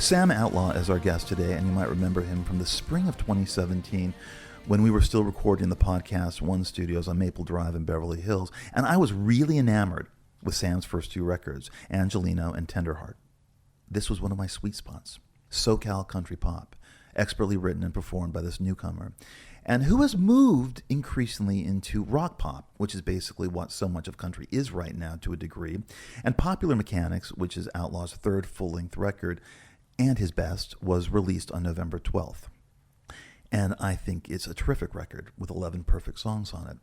Sam Outlaw is our guest today, and you might remember him from the spring of 2017 when we were still recording the Podcast One studios on Maple Drive in Beverly Hills, and I was really enamored with Sam's first two records, Angelino and Tenderheart. This was one of my sweet spots. SoCal country pop, expertly written and performed by this newcomer, and who has moved increasingly into rock pop, which is basically what so much of country is right now to a degree, and Popular Mechanics, which is Outlaw's third full-length record, and his best, was released on November 12th. And I think it's a terrific record with 11 perfect songs on it.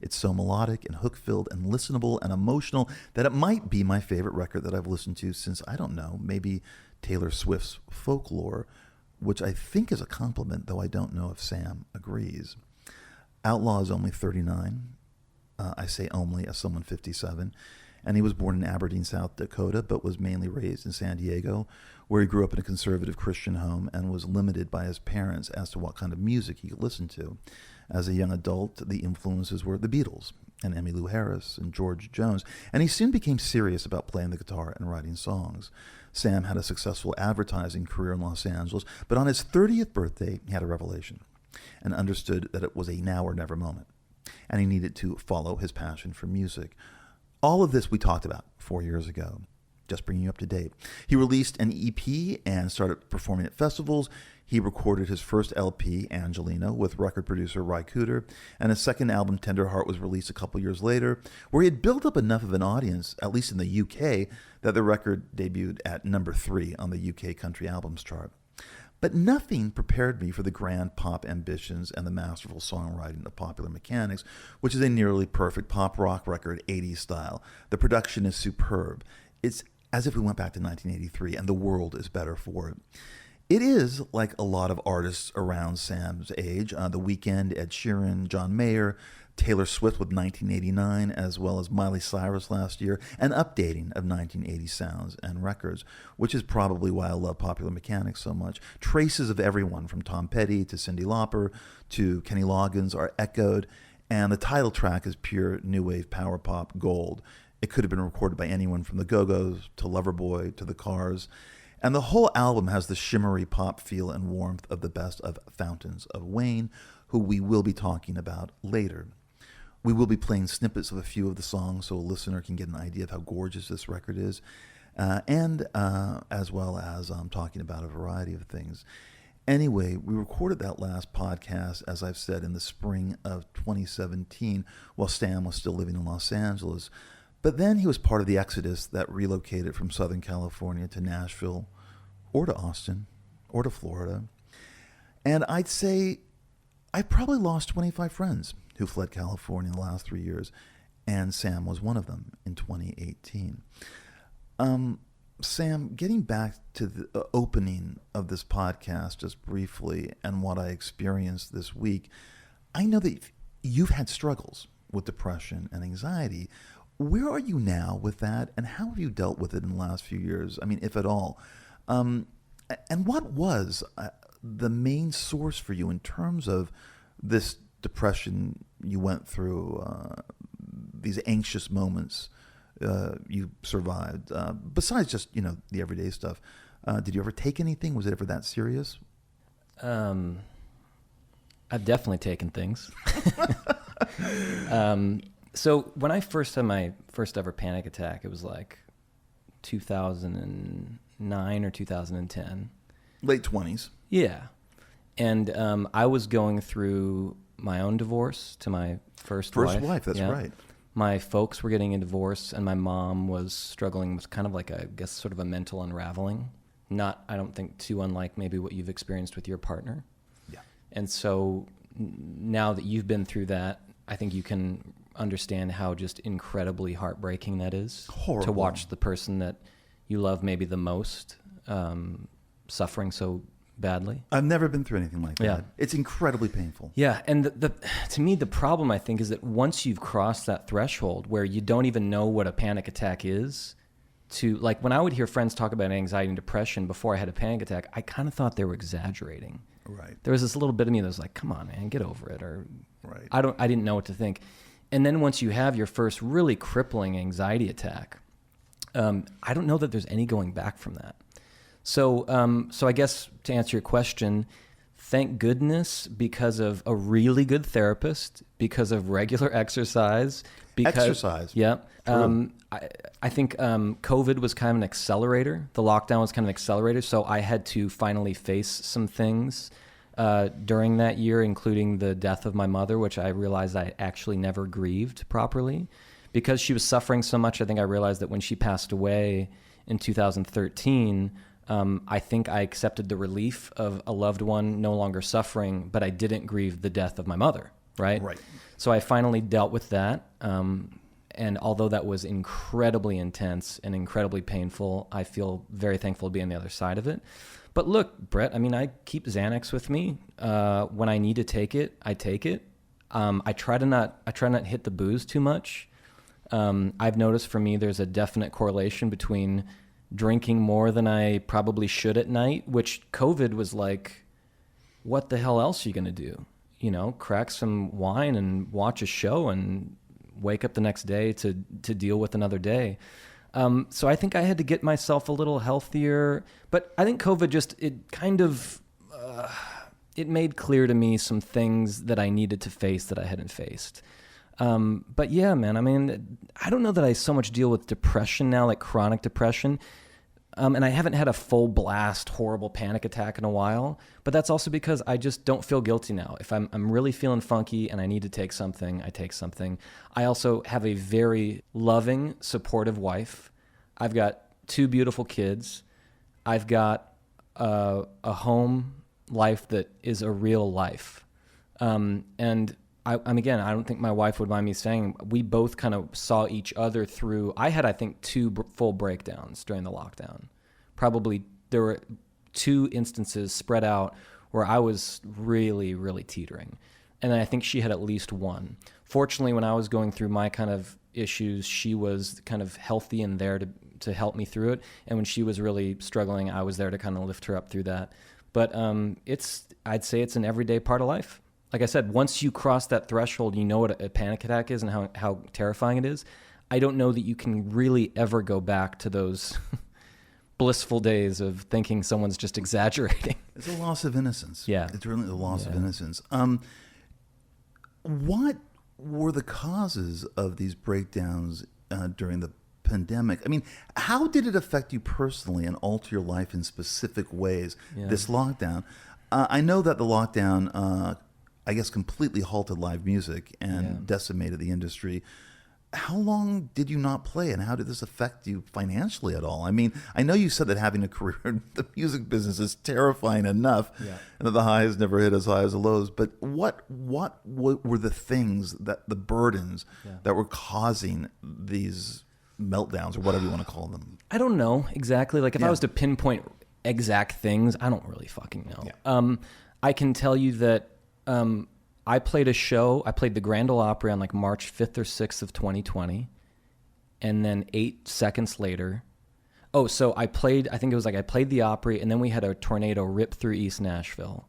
It's so melodic and hook-filled and listenable and emotional that it might be my favorite record that I've listened to since, I don't know, maybe Taylor Swift's Folklore, which I think is a compliment, though I don't know if Sam agrees. Outlaw is only 39. I say only as someone 57. And he was born in Aberdeen, South Dakota, but was mainly raised in San Diego, where he grew up in a conservative Christian home and was limited by his parents as to what kind of music he could listen to. As a young adult, the influences were the Beatles and Emmylou Harris and George Jones, and he soon became serious about playing the guitar and writing songs. Sam had a successful advertising career in Los Angeles, but on his 30th birthday, he had a revelation and understood that it was a now or never moment, and he needed to follow his passion for music. All of this we talked about 4 years ago, just bringing you up to date. He released an EP and started performing at festivals. He recorded his first LP, Angelino, with record producer Ry Cooder, and his second album, Tenderheart, was released a couple years later, where he had built up enough of an audience, at least in the UK, that the record debuted at number 3 on the UK Country Albums chart. But nothing prepared me for the grand pop ambitions and the masterful songwriting of Popular Mechanics, which is a nearly perfect pop rock record, 80s style. The production is superb. It's as if we went back to 1983, and the world is better for it. It is like a lot of artists around Sam's age, The Weeknd, Ed Sheeran, John Mayer, Taylor Swift with 1989, as well as Miley Cyrus last year, an updating of 1980 sounds and records, which is probably why I love Popular Mechanics so much. Traces of everyone from Tom Petty to Cyndi Lauper to Kenny Loggins are echoed, and the title track is pure new wave power pop gold. It could have been recorded by anyone from the Go-Go's to Loverboy to the Cars. And the whole album has the shimmery pop feel and warmth of the best of Fountains of Wayne, who we will be talking about later. We will be playing snippets of a few of the songs so a listener can get an idea of how gorgeous this record is, and as well as talking about a variety of things. Anyway, we recorded that last podcast, as I've said, in the spring of 2017 while Sam was still living in Los Angeles. But then he was part of the exodus that relocated from Southern California to Nashville or to Austin or to Florida. And I'd say I probably lost 25 friends who fled California in the last 3 years, and Sam was one of them in 2018. Sam, getting back to the opening of this podcast just briefly and what I experienced this week, I know that you've had struggles with depression and anxiety. Where are you now with that, and how have you dealt with it in the last few years? I mean, if at all. And what was the main source for you in terms of this depression you went through, these anxious moments you survived, besides just, the everyday stuff? Did you ever take anything? Was it ever that serious? I've definitely taken things. So when I first had my first ever panic attack, it was like 2009 or 2010. Late 20s. Yeah. And I was going through my own divorce to my first wife. First wife, that's right. My folks were getting a divorce, and my mom was struggling with kind of like sort of a mental unraveling. Not, I don't think, too unlike maybe what you've experienced with your partner. Yeah. And so now that you've been through that, I think you can understand how just incredibly heartbreaking that is. Horrible. To watch the person that you love maybe the most suffering so badly. I've never been through anything like that. Yeah. It's incredibly painful. Yeah, and to me, the problem, I think, is that once you've crossed that threshold where you don't even know what a panic attack is, like when I would hear friends talk about anxiety and depression before I had a panic attack, I kind of thought they were exaggerating. Right. There was this little bit of me that was like, come on, man, get over it. Or right. I didn't know what to think. And then once you have your first really crippling anxiety attack, I don't know that there's any going back from that. So I guess to answer your question, thank goodness because of a really good therapist, because of regular exercise. Exercise. Yeah. I think COVID was kind of an accelerator. The lockdown was kind of an accelerator. So I had to finally face some things during that year, including the death of my mother, which I realized I actually never grieved properly. Because she was suffering so much, I think I realized that when she passed away in 2013, I think I accepted the relief of a loved one no longer suffering, but I didn't grieve the death of my mother, right? Right. So I finally dealt with that. And although that was incredibly intense and incredibly painful, I feel very thankful to be on the other side of it. But look, Brett, I mean, I keep Xanax with me. When I need to take it, I take it. I try not hit the booze too much. I've noticed for me, there's a definite correlation between drinking more than I probably should at night, which COVID was like, what the hell else are you going to do? You know, crack some wine and watch a show and wake up the next day to deal with another day. So I think I had to get myself a little healthier, but I think COVID it made clear to me some things that I needed to face that I hadn't faced. But yeah, man, I mean, I don't know that I so much deal with depression now, like chronic depression. And I haven't had a full blast, horrible panic attack in a while, but that's also because I just don't feel guilty now. If I'm really feeling funky and I need to take something, I take something. I also have a very loving, supportive wife. I've got 2 beautiful kids. I've got a home life that is a real life. And I don't think my wife would mind me saying, we both kind of saw each other through. I had, I think, 2 full breakdowns during the lockdown. Probably there were 2 instances spread out where I was really, really teetering. And I think she had at least 1. Fortunately, when I was going through my kind of issues, she was kind of healthy and there to help me through it. And when she was really struggling, I was there to kind of lift her up through that. But I'd say it's an everyday part of life. Like I said, once you cross that threshold, you know what a panic attack is and how terrifying it is. I don't know that you can really ever go back to those blissful days of thinking someone's just exaggerating. It's a loss of innocence. Yeah. It's really a loss of innocence. What were the causes of these breakdowns during the pandemic? I mean, how did it affect you personally and alter your life in specific ways, this lockdown? I know that the lockdown... I guess completely halted live music and decimated the industry. How long did you not play, and how did this affect you financially at all? I mean, I know you said that having a career in the music business is terrifying enough, and that the highs never hit as high as the lows. But what were the things, the burdens that were causing these meltdowns, or whatever you want to call them? I don't know exactly. Like if I was to pinpoint exact things, I don't really fucking know. I can tell you that I played a show. I played the Grand Ole Opry on like March 5th or 6th of 2020. And then 8 seconds later, so I played the Opry, and then we had a tornado rip through East Nashville.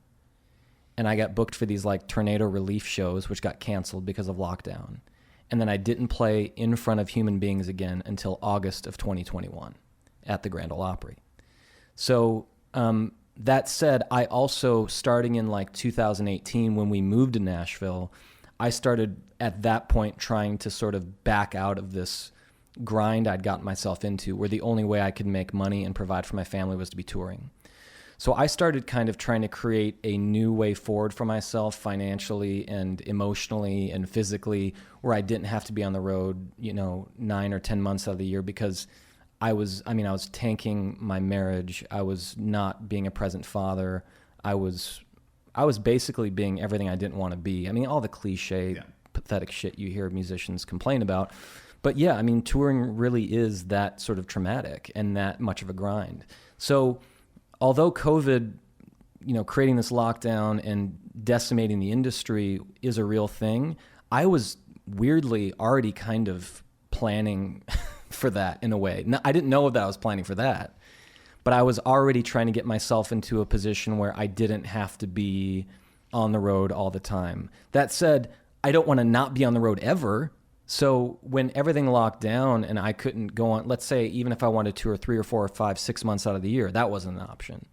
And I got booked for these like tornado relief shows, which got canceled because of lockdown. And then I didn't play in front of human beings again until August of 2021 at the Grand Ole Opry. So, that said, I also, starting in like 2018 when we moved to Nashville, I started at that point trying to sort of back out of this grind I'd gotten myself into, where the only way I could make money and provide for my family was to be touring. So I started kind of trying to create a new way forward for myself financially and emotionally and physically, where I didn't have to be on the road, 9 or 10 months out of the year, because I was tanking my marriage. I was not being a present father. I was basically being everything I didn't want to be. I mean, all the cliche, pathetic shit you hear musicians complain about. But yeah, I mean, touring really is that sort of traumatic and that much of a grind. So although COVID, creating this lockdown and decimating the industry is a real thing, I was weirdly already kind of planning for that in a way. No, I didn't know that I was planning for that, but I was already trying to get myself into a position where I didn't have to be on the road all the time. That said, I don't want to not be on the road ever. So when everything locked down and I couldn't go on, let's say even if I wanted to tour 3 or 4 or 5, 6 months out of the year, that wasn't an option.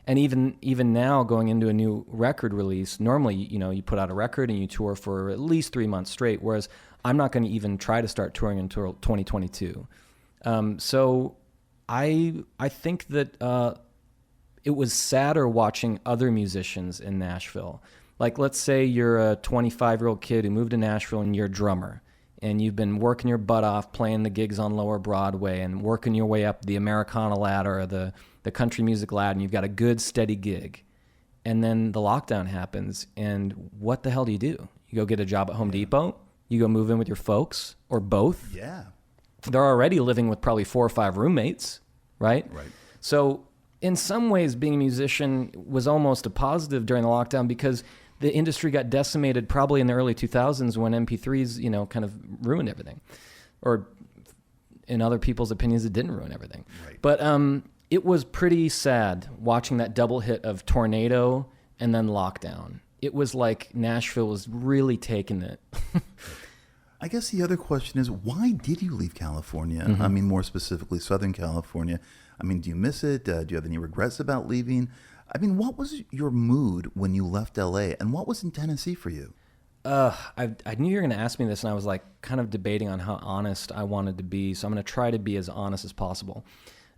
And even now going into a new record release, normally, you put out a record and you tour for at least 3 months straight, whereas I'm not going to even try to start touring until 2022. So I think that it was sadder watching other musicians in Nashville. Like, let's say you're a 25-year-old kid who moved to Nashville and you're a drummer, and you've been working your butt off playing the gigs on Lower Broadway and working your way up the Americana ladder or the country music ladder, and you've got a good, steady gig. And then the lockdown happens, and what the hell do? You go get a job at Home Depot? You go move in with your folks, or both? Yeah. They're already living with probably 4 or 5 roommates, right? Right. So in some ways, being a musician was almost a positive during the lockdown because the industry got decimated probably in the early 2000s when MP3s, kind of ruined everything. Or in other people's opinions, it didn't ruin everything. Right. But it was pretty sad watching that double hit of tornado and then lockdown. It was like Nashville was really taking it. I guess the other question is, why did you leave California? Mm-hmm. I mean, more specifically, Southern California. I mean, do you miss it? Do you have any regrets about leaving? I mean, what was your mood when you left LA, and what was in Tennessee for you? I knew you were going to ask me this, and I was like kind of debating on how honest I wanted to be, so I'm going to try to be as honest as possible.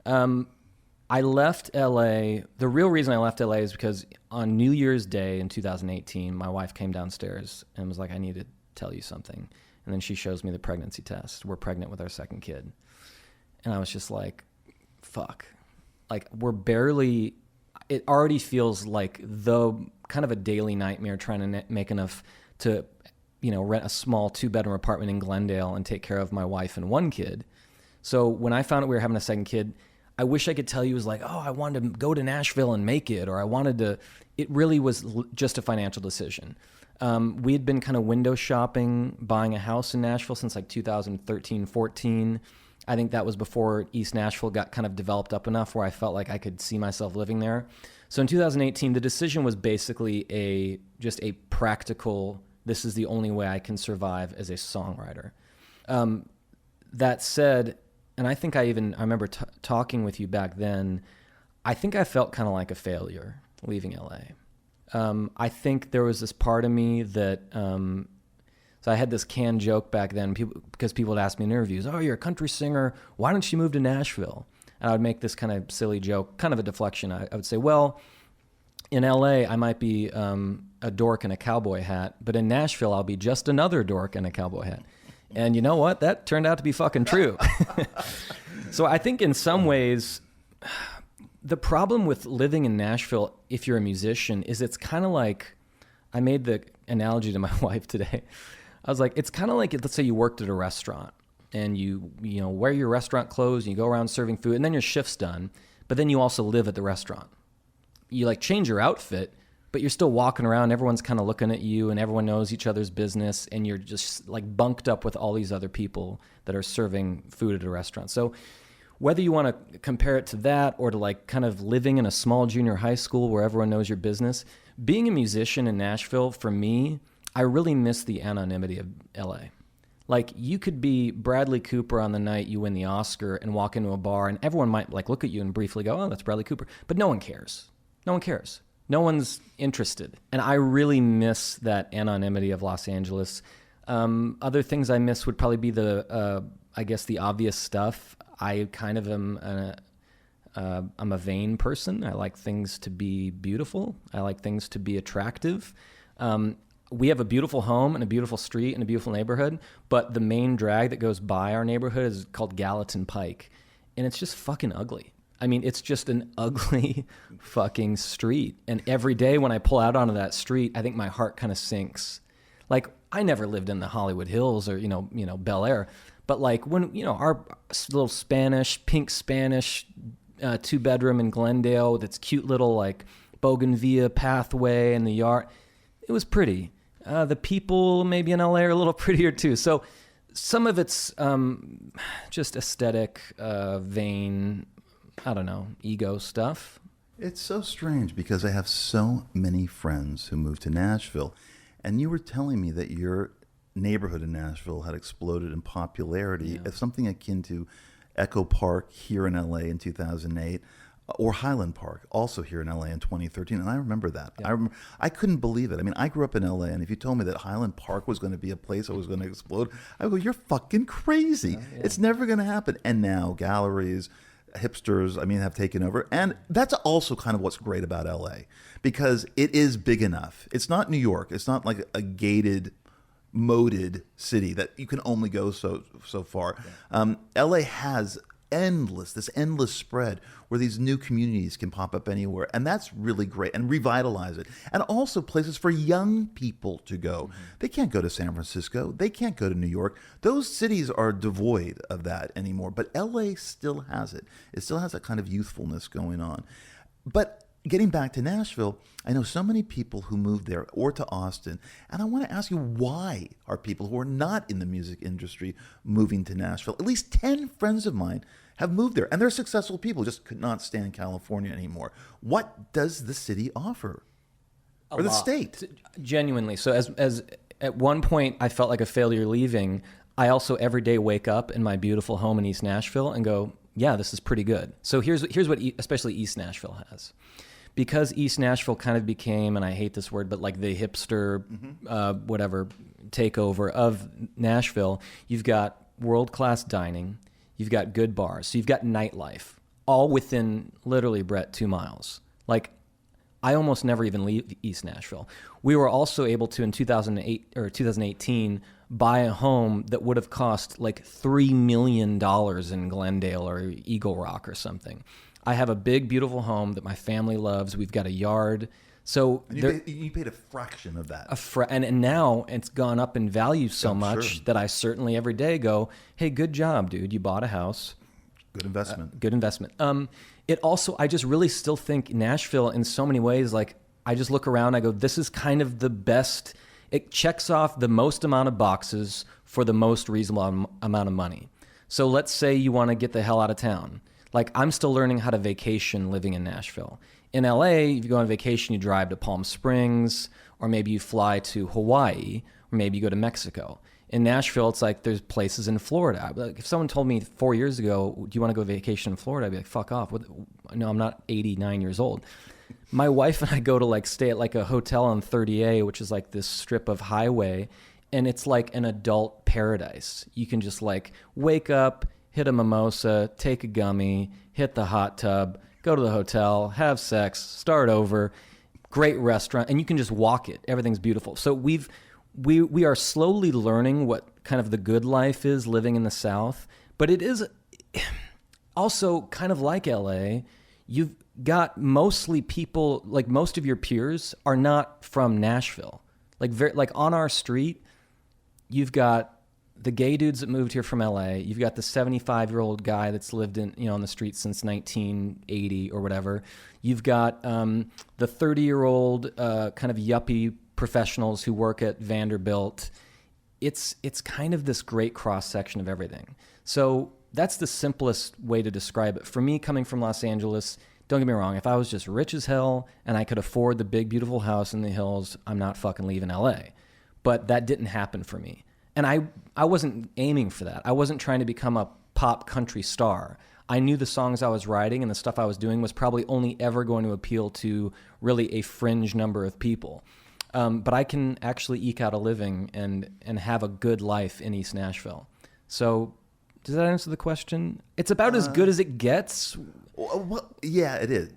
I left LA. The real reason I left LA is because on New Year's Day in 2018, my wife came downstairs and was like, I need to tell you something. And then she shows me the pregnancy test. We're pregnant with our second kid. And I was just like, fuck. Like, we're barely, it already feels like the kind of a daily nightmare trying to make enough to, rent a small 2-bedroom apartment in Glendale and take care of my wife and 1 kid. So when I found out we were having a second kid, I wish I could tell you it was like, oh, I wanted to go to Nashville and make it, or I wanted to, it really was just a financial decision. We had been kind of window shopping, buying a house in Nashville since like 2013, 14. I think that was before East Nashville got kind of developed up enough where I felt like I could see myself living there. So in 2018, the decision was basically just a practical, this is the only way I can survive as a songwriter. That said, and I think I remember talking with you back then, I think I felt kind of like a failure leaving LA. I think there was this part of me that, so I had this canned joke back then because people would ask me in interviews, oh, you're a country singer, why don't you move to Nashville? And I would make this kind of silly joke, kind of a deflection. I would say, well, in LA, I might be a dork in a cowboy hat, but in Nashville, I'll be just another dork in a cowboy hat. And you know what? That turned out to be fucking true. So I think in some ways, the problem with living in Nashville, if you're a musician, is it's kind of like, I made the analogy to my wife today. I was like, it's kind of like, let's say you worked at a restaurant and you wear your restaurant clothes and you go around serving food and then your shift's done, but then you also live at the restaurant. You like change your outfit, but you're still walking around, everyone's kind of looking at you and everyone knows each other's business and you're just like bunked up with all these other people that are serving food at a restaurant. So whether you want to compare it to that or to like kind of living in a small junior high school where everyone knows your business, being a musician in Nashville, for me, I really miss the anonymity of LA. Like you could be Bradley Cooper on the night you win the Oscar and walk into a bar and everyone might like look at you and briefly go, oh, that's Bradley Cooper. But no one cares. No one cares. No one's interested. And I really miss that anonymity of Los Angeles. Other things I miss would probably be I guess the obvious stuff. I kind of am I'm a vain person. I like things to be beautiful. I like things to be attractive. We have a beautiful home and a beautiful street and a beautiful neighborhood, but the main drag that goes by our neighborhood is called Gallatin Pike. And it's just fucking ugly. I mean, it's just an ugly fucking street. And every day when I pull out onto that street, I think my heart kind of sinks. Like, I never lived in the Hollywood Hills or, Bel Air. But like when, our little pink Spanish 2-bedroom in Glendale, that's cute little like bougainvillea pathway in the yard, it was pretty. The people maybe in LA are a little prettier too. So some of it's just aesthetic, vain, I don't know, ego stuff. It's so strange because I have so many friends who moved to Nashville, and you were telling me that you're neighborhood in Nashville had exploded in popularity. Yeah. It's something akin to Echo Park here in LA in 2008, or Highland Park also here in LA in 2013. And I remember that. Yeah. I couldn't believe it. I mean, I grew up in LA, and if you told me that Highland Park was going to be a place that was going to explode, I would go, you're fucking crazy. Yeah. It's never going to happen. And now galleries, hipsters, I mean, have taken over. And that's also kind of what's great about LA, because it is big enough. It's not New York. It's not like a gated, moated city that you can only go so far. Yeah. LA has this endless spread where these new communities can pop up anywhere, and that's really great, and revitalize it. And also places for young people to go. Mm-hmm. They can't go to San Francisco. They can't go to New York. Those cities are devoid of that anymore, but LA still has it. It still has that kind of youthfulness going on. But getting back to Nashville, I know so many people who moved there, or to Austin, and I want to ask you, why are people who are not in the music industry moving to Nashville? At least 10 friends of mine have moved there, and they're successful people, just could not stand California anymore. What does the city offer? Or the state? Genuinely. So as at one point I felt like a failure leaving, I also every day wake up in my beautiful home in East Nashville and go, yeah, this is pretty good. So here's what especially East Nashville has. Because East Nashville kind of became, and I hate this word, but like the hipster, whatever, takeover of Nashville, you've got world-class dining, you've got good bars, so you've got nightlife, all within literally, Bret, 2 miles. Like, I almost never even leave East Nashville. We were also able to, in 2008 or 2018, buy a home that would have cost like $3 million in Glendale or Eagle Rock or something. I have a big, beautiful home that my family loves. We've got a yard. So you paid a fraction of that. And now it's gone up in value so much that I certainly every day go, hey, good job, dude. You bought a house. Good investment. Good investment. It also, I just really still think Nashville in so many ways, like I just look around, I go, this is kind of the best. It checks off the most amount of boxes for the most reasonable amount of money. So let's say you want to get the hell out of town. Like, I'm still learning how to vacation living in Nashville. In LA, if you go on vacation, you drive to Palm Springs, or maybe you fly to Hawaii, or maybe you go to Mexico. In Nashville, it's like there's places in Florida. Like, if someone told me 4 years ago, do you want to go vacation in Florida? I'd be like, fuck off. No, I'm not 89 years old. My wife and I go to like stay at like a hotel on 30A, which is like this strip of highway, and it's like an adult paradise. You can just like wake up, hit a mimosa, take a gummy, hit the hot tub, go to the hotel, have sex, start over, great restaurant, and you can just walk it. Everything's beautiful. So we are slowly learning what kind of the good life is living in the South, but it is also kind of like LA. You've got mostly people, like most of your peers are not from Nashville. Like on our street, you've got the gay dudes that moved here from LA. You've got the 75-year-old guy that's lived on the street since 1980 or whatever. You've got the 30-year-old kind of yuppie professionals who work at Vanderbilt. It's kind of this great cross-section of everything. So that's the simplest way to describe it. For me, coming from Los Angeles, don't get me wrong, if I was just rich as hell and I could afford the big, beautiful house in the hills, I'm not fucking leaving LA. But that didn't happen for me. And I wasn't aiming for that. I wasn't trying to become a pop country star. I knew the songs I was writing and the stuff I was doing was probably only ever going to appeal to really a fringe number of people. But I can actually eke out a living and have a good life in East Nashville. So does that answer the question? It's about as good as it gets. Well, yeah, it is.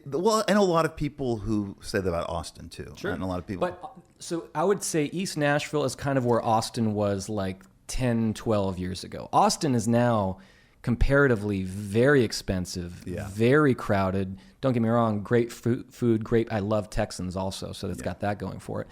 Well, and a lot of people who say that about Austin too. Sure. And a lot of people. But so I would say East Nashville is kind of where Austin was like 10, 12 years ago. Austin is now comparatively very expensive, very crowded. Don't get me wrong, great food, great. I love Texans also, so it's got that going for it.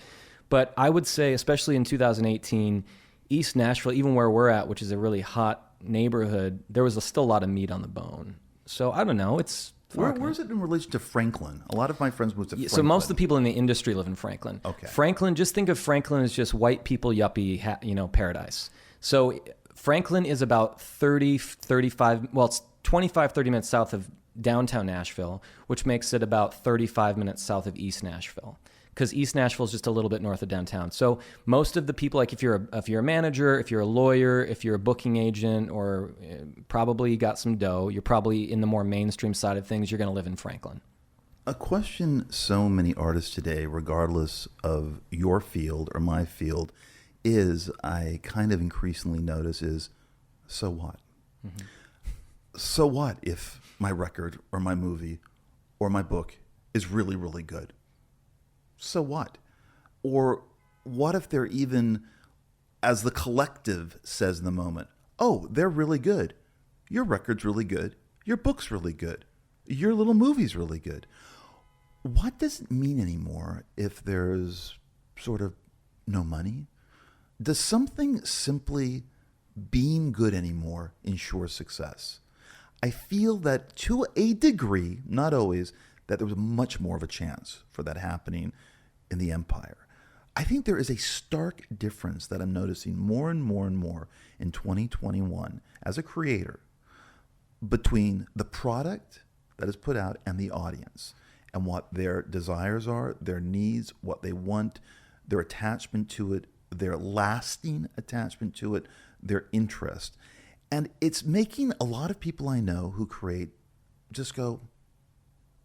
But I would say, especially in 2018, East Nashville, even where we're at, which is a really hot neighborhood, there was still a lot of meat on the bone. So I don't know. It's where is it in relation to Franklin? A lot of my friends moved to Franklin. So most of the people in the industry live in Franklin. Okay. Franklin, just think of Franklin as just white people, yuppie, paradise. So Franklin is about 35, well, it's 25, 30 minutes south of downtown Nashville, which makes it about 35 minutes south of East Nashville. because East Nashville is just a little bit north of downtown. So most of the people, like if you're a manager, if you're a lawyer, if you're a booking agent, or probably got some dough, you're probably in the more mainstream side of things, you're going to live in Franklin. A question so many artists today, regardless of your field or my field, is, I kind of increasingly notice, is, so what? Mm-hmm. So what if my record or my movie or my book is really, really good? So what? Or what if they're even, as the collective says in the moment, oh, they're really good. Your record's really good. Your book's really good. Your little movie's really good. What does it mean anymore if there's sort of no money? Does something simply being good anymore ensure success? I feel that to a degree, not always, that there was much more of a chance for that happening in the empire. I think there is a stark difference that I'm noticing more and more and more in 2021 as a creator between the product that is put out and the audience, and what their desires are, their needs, what they want, their attachment to it, their lasting attachment to it, their interest. And it's making a lot of people I know who create just go,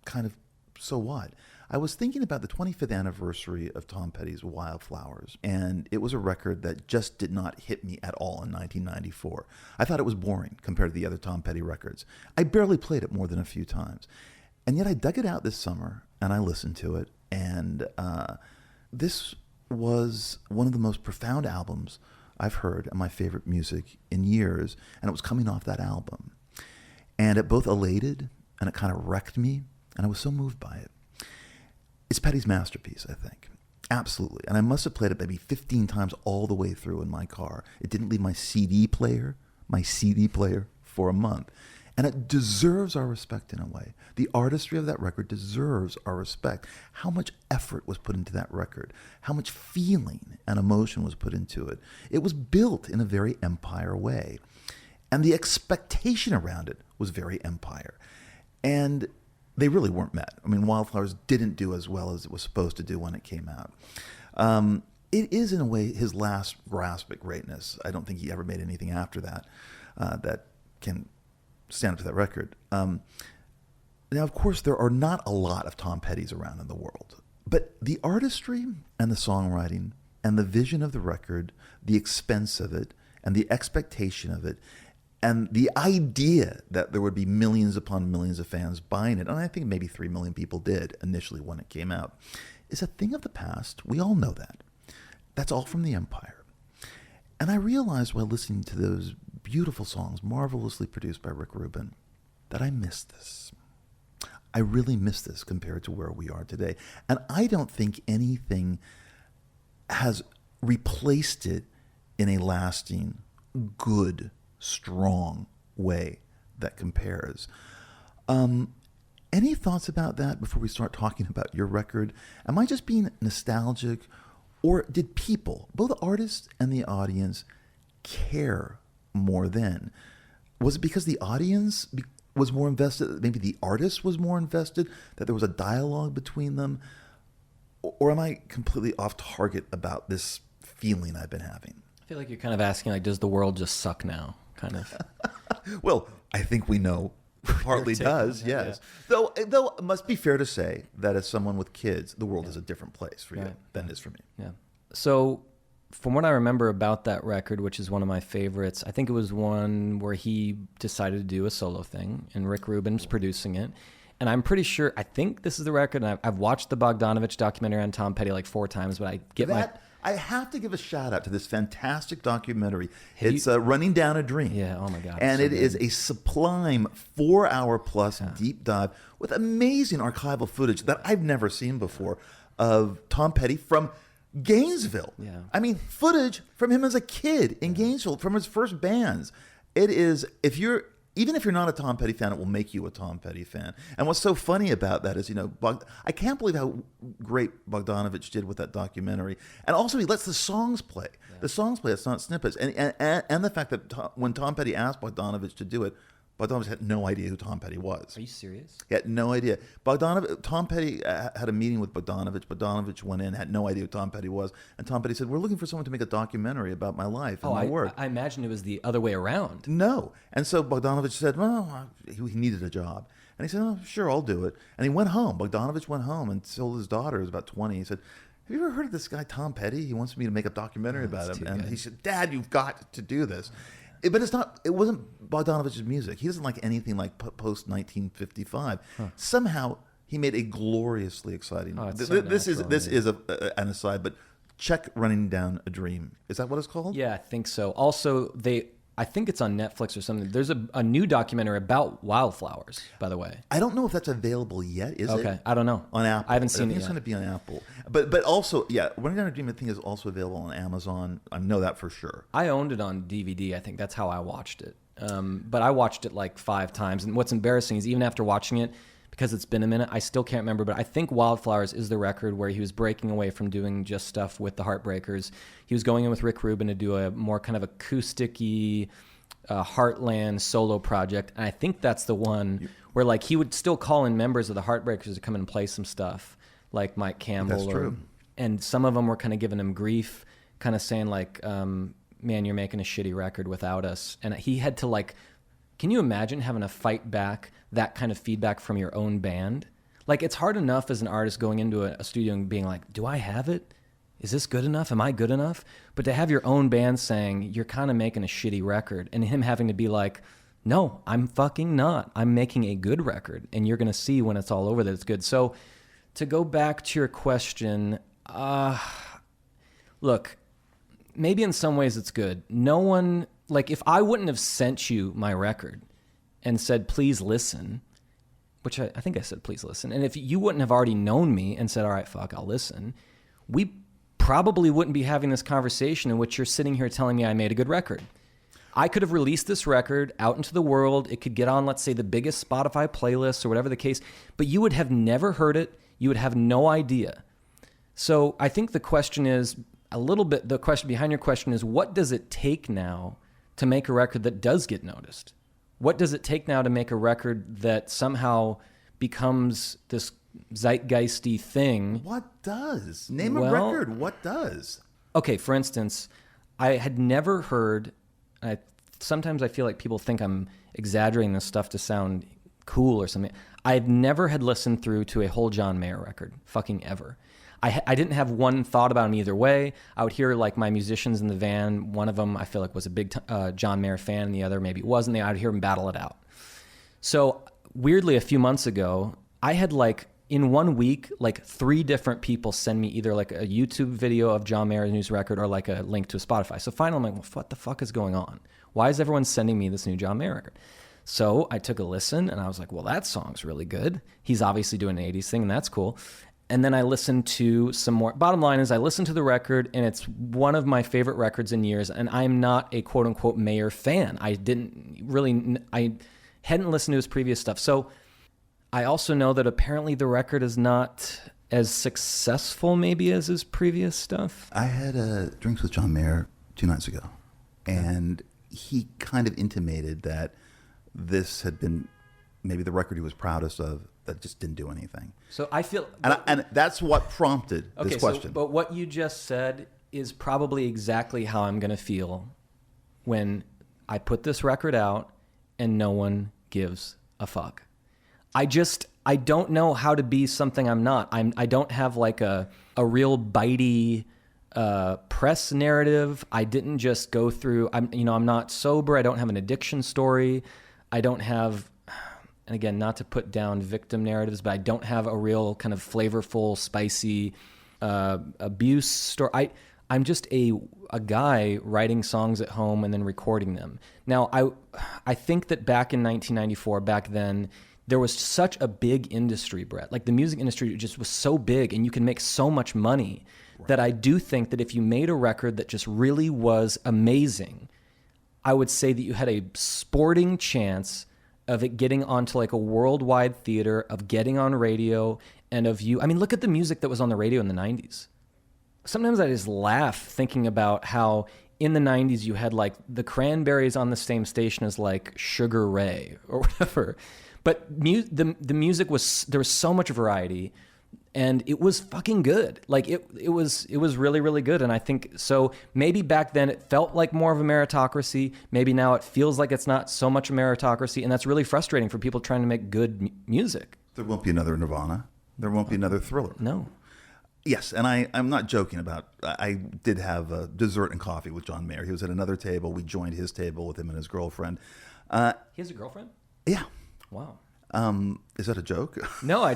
kind of, so what? I was thinking about the 25th anniversary of Tom Petty's Wildflowers, and it was a record that just did not hit me at all in 1994. I thought it was boring compared to the other Tom Petty records. I barely played it more than a few times. And yet I dug it out this summer, and I listened to it, and this was one of the most profound albums I've heard, and my favorite music in years, and it was coming off that album. And it both elated, and it kind of wrecked me, and I was so moved by it. It's Petty's masterpiece, I think. Absolutely. And I must have played it maybe 15 times all the way through in my car. It didn't leave my CD player for a month. And it deserves our respect in a way. The artistry of that record deserves our respect. How much effort was put into that record? How much feeling and emotion was put into it? It was built in a very Empire way. And the expectation around it was very Empire. And they really weren't met. I mean, Wildflowers didn't do as well as it was supposed to do when it came out. It is, in a way, his last grasp at greatness. I don't think he ever made anything after that that can stand up to that record. Now, of course, there are not a lot of Tom Pettys around in the world, but the artistry and the songwriting and the vision of the record, the expense of it, and the expectation of it, and the idea that there would be millions upon millions of fans buying it, and I think maybe 3 million people did initially when it came out, is a thing of the past. We all know that. That's all from the Empire. And I realized while listening to those beautiful songs, marvelously produced by Rick Rubin, that I missed this. I really miss this compared to where we are today. And I don't think anything has replaced it in a lasting, good, strong way that compares. Any thoughts about that before we start talking about your record? Am I just being nostalgic, or did people, both artists and the audience, care more then? Was it because the audience was more invested, maybe the artist was more invested, that there was a dialogue between them? Or am I completely off target about this feeling I've been having? I feel like you're kind of asking, like, does the world just suck now? Kind of. Well, I think we know partly does, yes. Yeah. Though it must be fair to say that as someone with kids, the world is a different place for you than it is for me. Yeah. So from what I remember about that record, which is one of my favorites, I think it was one where he decided to do a solo thing, and Rick Rubin's producing it. And I'm pretty sure, I think this is the record, and I've watched the Bogdanovich documentary on Tom Petty like 4 times, but I have to give a shout out to this fantastic documentary. It's Running Down a Dream. Yeah, oh my God. And it is a sublime 4-hour plus deep dive with amazing archival footage that I've never seen before of Tom Petty from Gainesville. Yeah. I mean, footage from him as a kid in Gainesville, from his first bands. It is, even if you're not a Tom Petty fan, it will make you a Tom Petty fan. And what's so funny about that is, I can't believe how great Bogdanovich did with that documentary. And also, he lets the songs play. Yeah. The songs play, it's not snippets. And the fact that when Tom Petty asked Bogdanovich to do it, Bogdanovich had no idea who Tom Petty was. Are you serious? He had no idea. Tom Petty had a meeting with Bogdanovich. Bogdanovich went in, had no idea who Tom Petty was. And Tom Petty said, we're looking for someone to make a documentary about my life and my work. I imagine it was the other way around. No. And so Bogdanovich said, well, he needed a job. And he said, oh, sure, I'll do it. And he went home. Bogdanovich went home and told his daughter, who was about 20, he said, have you ever heard of this guy, Tom Petty? He wants me to make a documentary about him. And he said, Dad, you've got to do this. But it wasn't Bogdanovich's music. He doesn't like anything like post 1955. Somehow he made a gloriously exciting. This is an aside, but check Running Down a Dream. Is that what it's called? Yeah, I think so. Also, I think it's on Netflix or something. There's a new documentary about wildflowers, by the way. I don't know if that's available yet. Is it? Okay, I don't know. On Apple. I haven't seen it yet. It's going to be on Apple. But also, yeah, Running Down a Dream I think is also available on Amazon. I know that for sure. I owned it on DVD. I think that's how I watched it. But I watched it like 5 times. And what's embarrassing is even after watching it, because it's been a minute, I still can't remember, but I think Wildflowers is the record where he was breaking away from doing just stuff with the Heartbreakers. He was going in with Rick Rubin to do a more kind of acoustic-y, Heartland solo project. And I think that's the one where like he would still call in members of the Heartbreakers to come in and play some stuff, like Mike Campbell. That's true. And some of them were kind of giving him grief, kind of saying like, man, you're making a shitty record without us. And he had to like, can you imagine having to fight back that kind of feedback from your own band? Like, it's hard enough as an artist going into a studio and being like, do I have it? Is this good enough? Am I good enough? But to have your own band saying, you're kind of making a shitty record, and him having to be like, no, I'm fucking not. I'm making a good record, and you're going to see when it's all over that it's good. So to go back to your question, look, maybe in some ways it's good. No one, like if I wouldn't have sent you my record and said, please listen, which I think I said, please listen. And if you wouldn't have already known me and said, all right, fuck, I'll listen, we probably wouldn't be having this conversation in which you're sitting here telling me I made a good record. I could have released this record out into the world. It could get on, let's say, the biggest Spotify playlists or whatever the case, but you would have never heard it. You would have no idea. So I think the question is the question behind your question is, what does it take now to make a record that does get noticed? What does it take now to make a record that somehow becomes this zeitgeisty thing? What does? Name a record. What does? Okay, for instance, I had never heard, sometimes I feel like people think I'm exaggerating this stuff to sound cool or something. I've never had listened through to a whole John Mayer record, fucking ever. I didn't have one thought about him either way. I would hear like my musicians in the van. One of them I feel like was a big John Mayer fan, and the other maybe wasn't. I'd hear him battle it out. So weirdly, a few months ago, I had like in 1 week, like 3 different people send me either like a YouTube video of John Mayer's new record or like a link to a Spotify. So finally I'm like, well, what the fuck is going on? Why is everyone sending me this new John Mayer record? So I took a listen and I was like, well, that song's really good. He's obviously doing an 80s thing and that's cool. And then I listened to some more. Bottom line is I listened to the record and it's one of my favorite records in years. And I'm not a quote unquote Mayer fan. I hadn't listened to his previous stuff. So I also know that apparently the record is not as successful maybe as his previous stuff. I had drinks with John Mayer 2 nights ago, and he kind of intimated that this had been maybe the record he was proudest of that just didn't do anything. So I feel... And that's what prompted this question. But what you just said is probably exactly how I'm going to feel when I put this record out and no one gives a fuck. I don't know how to be something I'm not. I don't have like a real bitey press narrative. I didn't just go through, I'm not sober. I don't have an addiction story. I don't have, and again, not to put down victim narratives, but I don't have a real kind of flavorful, spicy abuse story. I'm just a guy writing songs at home and then recording them. Now, I think that back in 1994, back then, there was such a big industry, Brett. Like the music industry just was so big and you can make so much money that I do think that if you made a record that just really was amazing, I would say that you had a sporting chance of it getting onto like a worldwide theater, of getting on radio, and of you. I mean, look at the music that was on the radio in the 90s. Sometimes I just laugh thinking about how in the 90s, you had like the Cranberries on the same station as like Sugar Ray or whatever. But the music there was so much variety, and it was fucking good. Like it was really, really good. And I think so maybe back then it felt like more of a meritocracy. Maybe now it feels like it's not so much a meritocracy. And that's really frustrating for people trying to make good music. There won't be another Nirvana. There won't be another Thriller. No. Yes, and I'm not joking about. I did have a dessert and coffee with John Mayer. He was at another table. We joined his table with him and his girlfriend. He has a girlfriend? Yeah. Wow. Is that a joke? No, I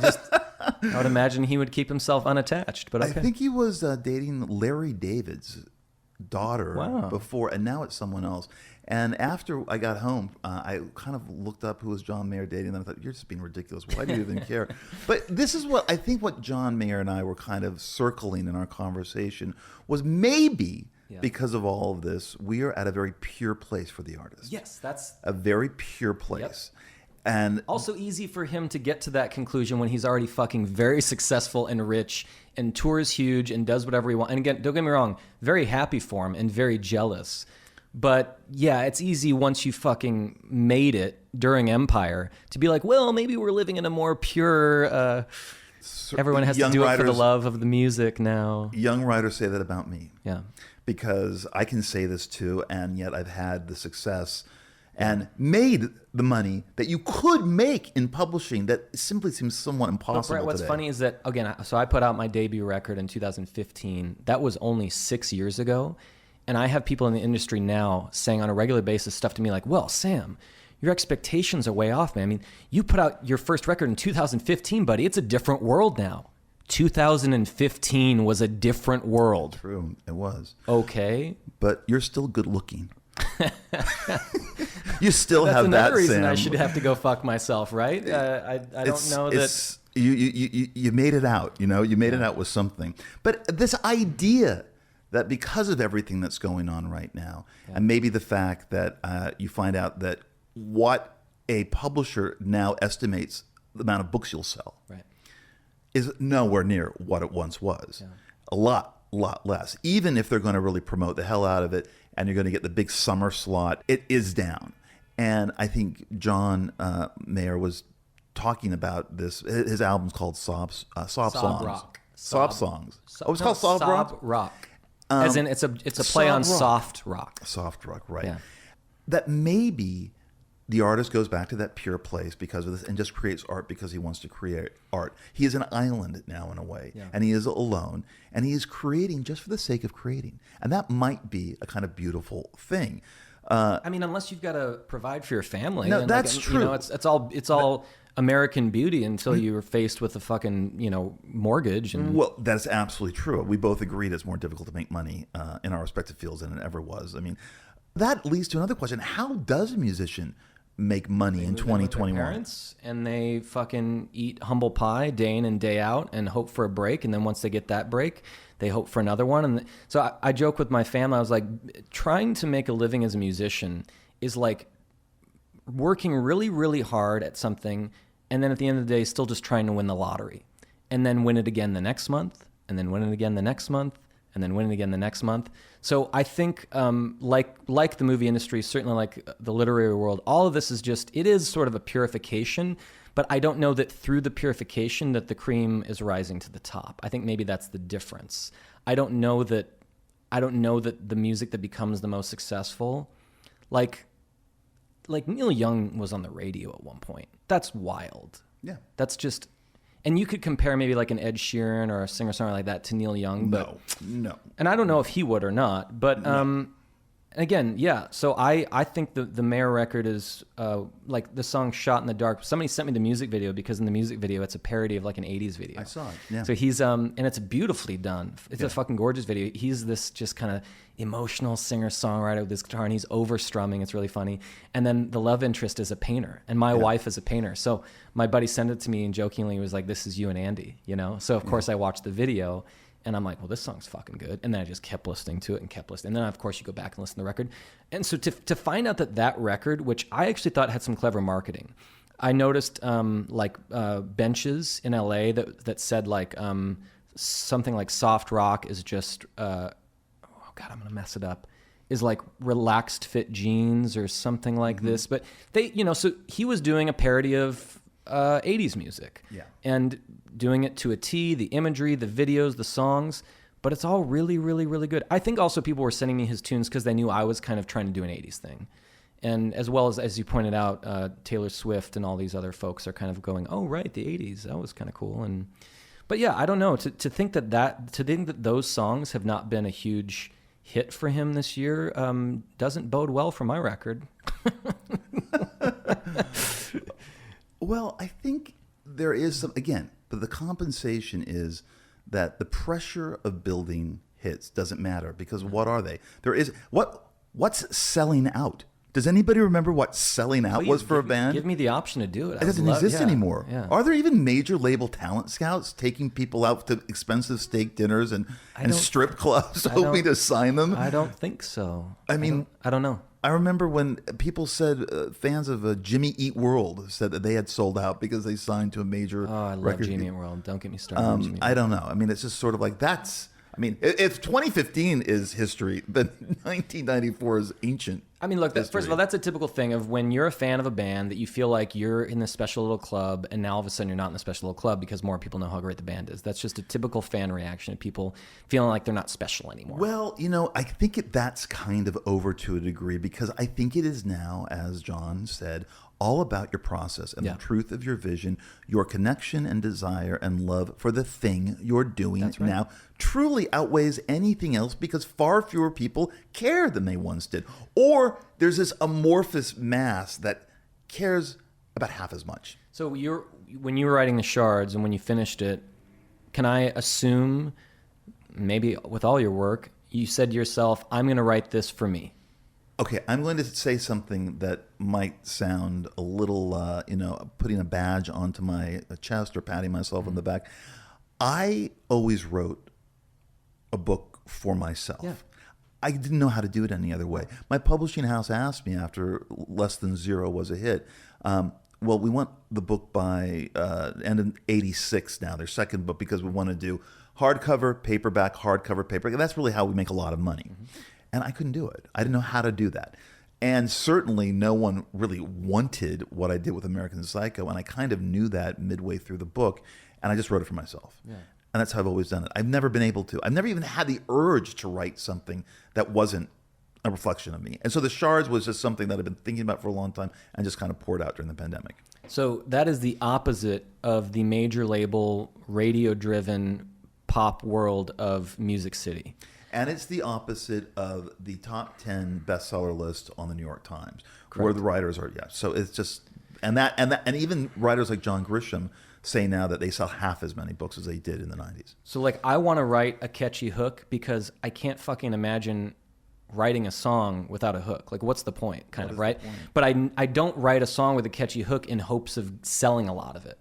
would imagine he would keep himself unattached. But okay. I think he was dating Larry David's daughter before, and now it's someone else. And after I got home, I kind of looked up who was John Mayer dating, and I thought, you're just being ridiculous. Why do you even care? But this is what I think what John Mayer and I were kind of circling in our conversation was maybe because of all of this, we are at a very pure place for the artist. Yes, that's a very pure place. Yep. And also easy for him to get to that conclusion when he's already fucking very successful and rich and tours huge and does whatever he wants. And again, don't get me wrong, very happy for him and very jealous. But yeah, it's easy once you fucking made it during Empire to be like, well, maybe we're living in a more pure, everyone has to do it for the love of the music now. Young writers say that about me. Yeah. Because I can say this too, and yet I've had the success and made the money that you could make in publishing that simply seems somewhat impossible. But Bret, what's today. funny is that, again, so I put out my debut record in 2015. That was only 6 years ago. And I have people in the industry now saying on a regular basis stuff to me like, well, Sam, your expectations are way off, man. I mean, you put out your first record in 2015, buddy. It's a different world now. 2015 was a different world. True, it was. Okay. But you're still good looking. You still That's have that, another reason Sam. I should have to go fuck myself, right? I don't know that... You made it out, you know? You made it out with something. But this idea that because of everything that's going on right now, and maybe the fact that you find out that what a publisher now estimates the amount of books you'll sell is nowhere near what it once was. Yeah. A lot less. Even if they're going to really promote the hell out of it and you're going to get the big summer slot, it is down. And I think John Mayer was talking about this. His album's called Sob Songs. Rock. Sob Songs. Oh, it's called Sob Rock. As in, it's a play on soft rock. Soft rock, right. Yeah. That maybe the artist goes back to that pure place because of this and just creates art because he wants to create art. He is an island now in a way, and he is alone, and he is creating just for the sake of creating. And that might be a kind of beautiful thing. I mean, unless you've got to provide for your family. No, that's true. You know, it's all American Beauty until you're faced with a fucking, mortgage. And well, that's absolutely true. We both agreed it's more difficult to make money in our respective fields than it ever was. I mean, that leads to another question. How does a musician make money in 2021? Parents, and they fucking eat humble pie day in and day out and hope for a break. And then once they get that break, they hope for another one. And so I joke with my family. I was like, trying to make a living as a musician is like working really, really hard at something, and then at the end of the day, still just trying to win the lottery, and then win it again the next month, and then win it again the next month, and then win it again the next month. So I think, like the movie industry, certainly like the literary world, all of this is it is sort of a purification, but I don't know that through the purification that the cream is rising to the top. I think maybe that's the difference. I don't know that the music that becomes the most successful, like Neil Young was on the radio at one point. That's wild. Yeah. That's just, and you could compare maybe like an Ed Sheeran or a singer-songwriter like that to Neil Young. But, No. And I don't know if he would or not, but again, yeah. So I think the Mayer record is like the song Shot in the Dark. Somebody sent me the music video because in the music video, it's a parody of like an 80s video. I saw it, yeah. So he's, and it's beautifully done. It's a fucking gorgeous video. He's this just kind of emotional singer-songwriter with his guitar, and he's over-strumming. It's really funny. And then the love interest is a painter, and my wife is a painter. So my buddy sent it to me and jokingly was like, this is you and Andy, So of course I watched the video, and I'm like, well, this song's fucking good. And then I just kept listening to it and kept listening. And then, of course, you go back and listen to the record. And so to find out that record, which I actually thought had some clever marketing, I noticed benches in LA that said like something like soft rock is just, oh God, I'm going to mess it up. is like relaxed fit jeans or something like this. But they, so he was doing a parody of 80s music. Yeah. And doing it to a T, the imagery, the videos, the songs. But it's all really, really, really good. I think also people were sending me his tunes because they knew I was kind of trying to do an 80s thing. And as well as you pointed out, Taylor Swift and all these other folks are kind of going, oh, right, the 80s, that was kind of cool. But yeah, I don't know. To think that those songs have not been a huge hit for him this year doesn't bode well for my record. Well, I think there is some, again, but the compensation is that the pressure of building hits doesn't matter, because what are they? What's selling out? Does anybody remember what selling out was for a band? Give me the option to do it. It doesn't exist anymore. Yeah. Are there even major label talent scouts taking people out to expensive steak dinners and strip clubs hoping to sign them? I don't think so. I mean, I don't know. I remember when people said, fans of Jimmy Eat World said that they had sold out because they signed to a major record. Oh, I love Jimmy Eat World. Don't get me started on Jimmy Eat I don't know. I mean, it's just sort of like if 2015 is history, then 1994 is ancient. I mean, look, first of all, that's a typical thing of when you're a fan of a band that you feel like you're in this special little club, and now all of a sudden you're not in the special little club because more people know how great the band is. That's just a typical fan reaction of people feeling like they're not special anymore. Well, I think that's kind of over to a degree, because I think it is now, as John said, all about your process and the truth of your vision, your connection and desire and love for the thing you're doing now truly outweighs anything else, because far fewer people care than they once did. Or there's this amorphous mass that cares about half as much. So when you were writing The Shards and when you finished it, can I assume, maybe with all your work, you said to yourself, I'm going to write this for me? Okay, I'm going to say something that might sound a little, putting a badge onto my chest or patting myself on the back. I always wrote a book for myself. Yeah. I didn't know how to do it any other way. My publishing house asked me after Less Than Zero was a hit, well, we want the book by end of 86 now, their second book, because we want to do hardcover, paperback, and that's really how we make a lot of money. Mm-hmm. And I couldn't do it. I didn't know how to do that. And certainly no one really wanted what I did with American Psycho, and I kind of knew that midway through the book, and I just wrote it for myself. Yeah. And that's how I've always done it. I've never been able to. I've never even had the urge to write something that wasn't a reflection of me. And so The Shards was just something that I've been thinking about for a long time and just kind of poured out during the pandemic. So that is the opposite of the major label, radio-driven pop world of Music City. And it's the opposite of the top 10 bestseller list on the New York Times, Correct. Where the writers are. Yeah, so it's just and even writers like John Grisham say now that they sell half as many books as they did in the 90s. So like, I want to write a catchy hook because I can't fucking imagine writing a song without a hook. Like, what's the point, kind of, right? But I don't write a song with a catchy hook in hopes of selling a lot of it.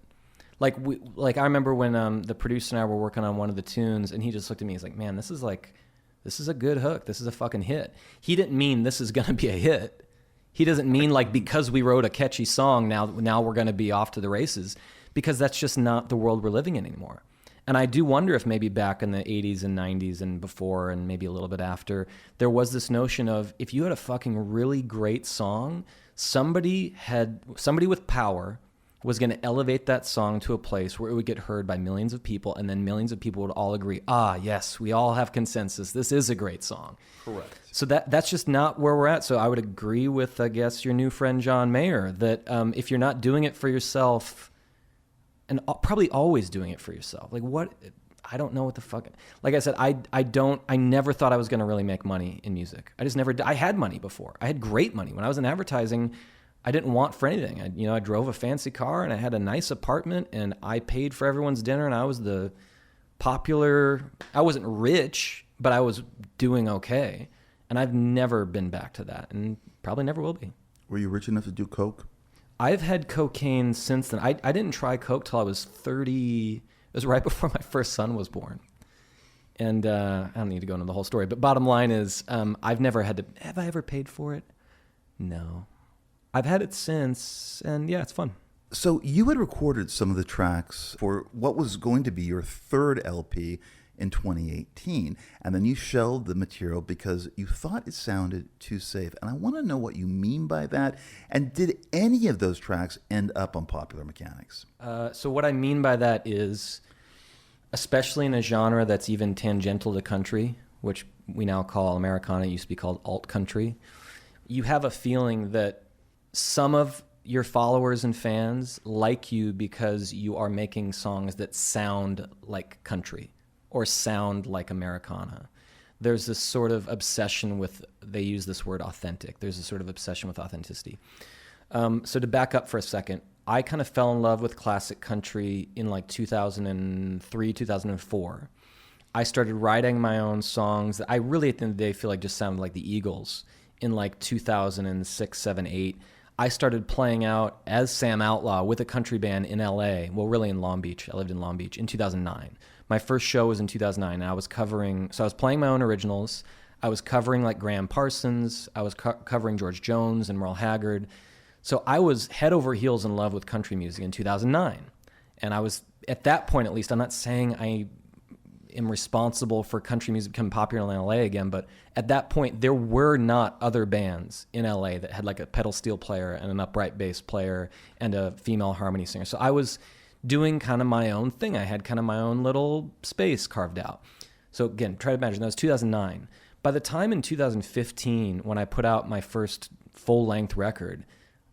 Like I remember when the producer and I were working on one of the tunes, and he just looked at me. He's like, "Man, this is a good hook. This is a fucking hit." He didn't mean this is gonna be a hit. He doesn't mean like because we wrote a catchy song now we're gonna be off to the races, because that's just not the world we're living in anymore. And I do wonder if maybe back in the 80s and 90s and before and maybe a little bit after, there was this notion of if you had a fucking really great song, somebody with power was going to elevate that song to a place where it would get heard by millions of people, and then millions of people would all agree, yes, we all have consensus. This is a great song. Correct. So that's just not where we're at. So I would agree with, I guess, your new friend John Mayer, that if you're not doing it for yourself, and probably always doing it for yourself, like what, I don't know what the fuck, like I said, I never thought I was going to really make money in music. I just never did. I had money before. I had great money. When I was in advertising, I didn't want for anything. I drove a fancy car and I had a nice apartment and I paid for everyone's dinner, and I was the popular, I wasn't rich, but I was doing okay. And I've never been back to that, and probably never will be. Were you rich enough to do coke? I've had cocaine since then. I didn't try coke till I was 30. It was right before my first son was born. And I don't need to go into the whole story, but bottom line is I've never had to, have I ever paid for it? No. I've had it since, and yeah, it's fun. So you had recorded some of the tracks for what was going to be your third LP in 2018, and then you shelved the material because you thought it sounded too safe. And I want to know what you mean by that. And did any of those tracks end up on Popular Mechanics? So what I mean by that is, especially in a genre that's even tangential to country, which we now call Americana, it used to be called alt country, you have a feeling that some of your followers and fans like you because you are making songs that sound like country or sound like Americana. There's this sort of obsession with, they use this word authentic. There's a sort of obsession with authenticity. So to back up for a second, I kind of fell in love with classic country in like 2003, 2004. I started writing my own songs that I really at the end of the day feel like just sounded like the Eagles in like 2006, 7, 8. I started playing out as Sam Outlaw with a country band in LA. Well, really in Long Beach. I lived in Long Beach in 2009. My first show was in 2009. I was playing my own originals. I was covering like Graham Parsons. I was covering George Jones and Merle Haggard. So I was head over heels in love with country music in 2009. And I was, at that point at least, I'm not saying I am responsible for country music becoming popular in LA again, but at that point there were not other bands in LA that had like a pedal steel player and an upright bass player and a female harmony singer. So I was doing kind of my own thing. I had kind of my own little space carved out. So again, try to imagine that was 2009. By the time in 2015, when I put out my first full-length record,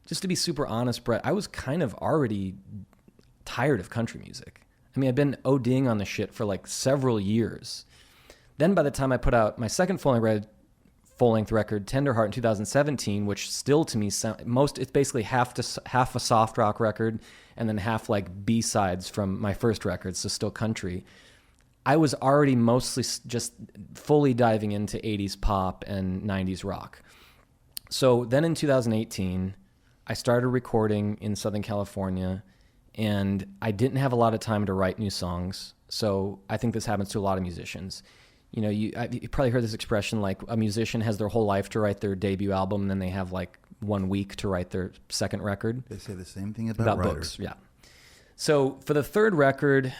just to be super honest, Bret, I was kind of already tired of country music. I mean, I've been ODing on the shit for like several years. Then by the time I put out my second full-length record, Tender Heart, in 2017, which still to me it's basically half a soft rock record and then half like B-sides from my first record, so still country. I was already mostly just fully diving into 80s pop and 90s rock. So then in 2018, I started recording in Southern California, and I didn't have a lot of time to write new songs. So I think this happens to a lot of musicians. You know, you probably heard this expression, like a musician has their whole life to write their debut album, and then they have like 1 week to write their second record. They say the same thing about writers. Books, yeah. So for the third record,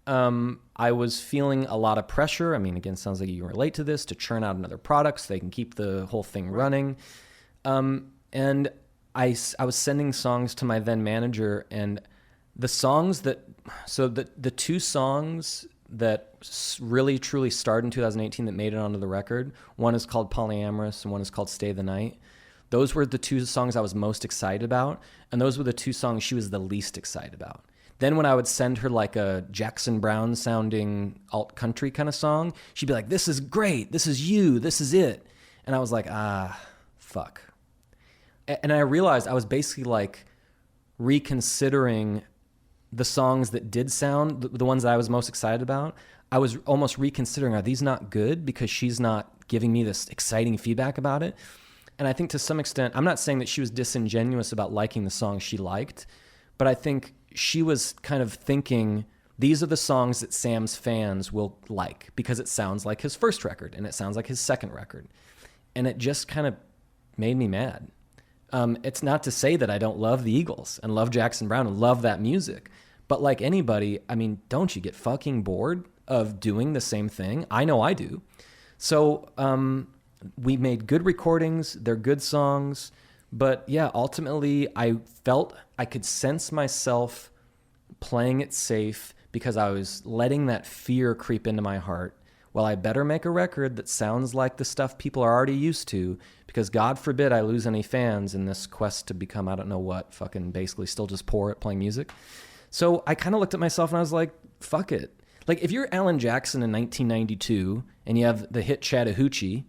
I was feeling a lot of pressure. I mean, again, sounds like you can relate to this, to churn out another product so they can keep the whole thing running. And I was sending songs to my then manager, and the songs that, so the two songs that really truly started in 2018 that made it onto the record, one is called Polyamorous and one is called Stay the Night. Those were the two songs I was most excited about, and those were the two songs she was the least excited about. Then when I would send her like a Jackson Browne sounding alt country kind of song, she'd be like, "This is great, this is you, this is it." And I was like, fuck. And I realized I was basically like reconsidering the songs that did sound, the ones that I was most excited about. I was almost reconsidering, are these not good because she's not giving me this exciting feedback about it? And I think to some extent, I'm not saying that she was disingenuous about liking the songs she liked, but I think she was kind of thinking, these are the songs that Sam's fans will like because it sounds like his first record and it sounds like his second record. And it just kind of made me mad. It's not to say that I don't love the Eagles and love Jackson Browne and love that music, but like anybody, I mean, don't you get fucking bored of doing the same thing? I know I do. So we made good recordings. They're good songs. But yeah, ultimately, I felt I could sense myself playing it safe because I was letting that fear creep into my heart. Well, I better make a record that sounds like the stuff people are already used to, because God forbid I lose any fans in this quest to become, I don't know what, fucking basically still just poor at playing music. So I kind of looked at myself and I was like, fuck it. Like if you're Alan Jackson in 1992 and you have the hit Chattahoochee,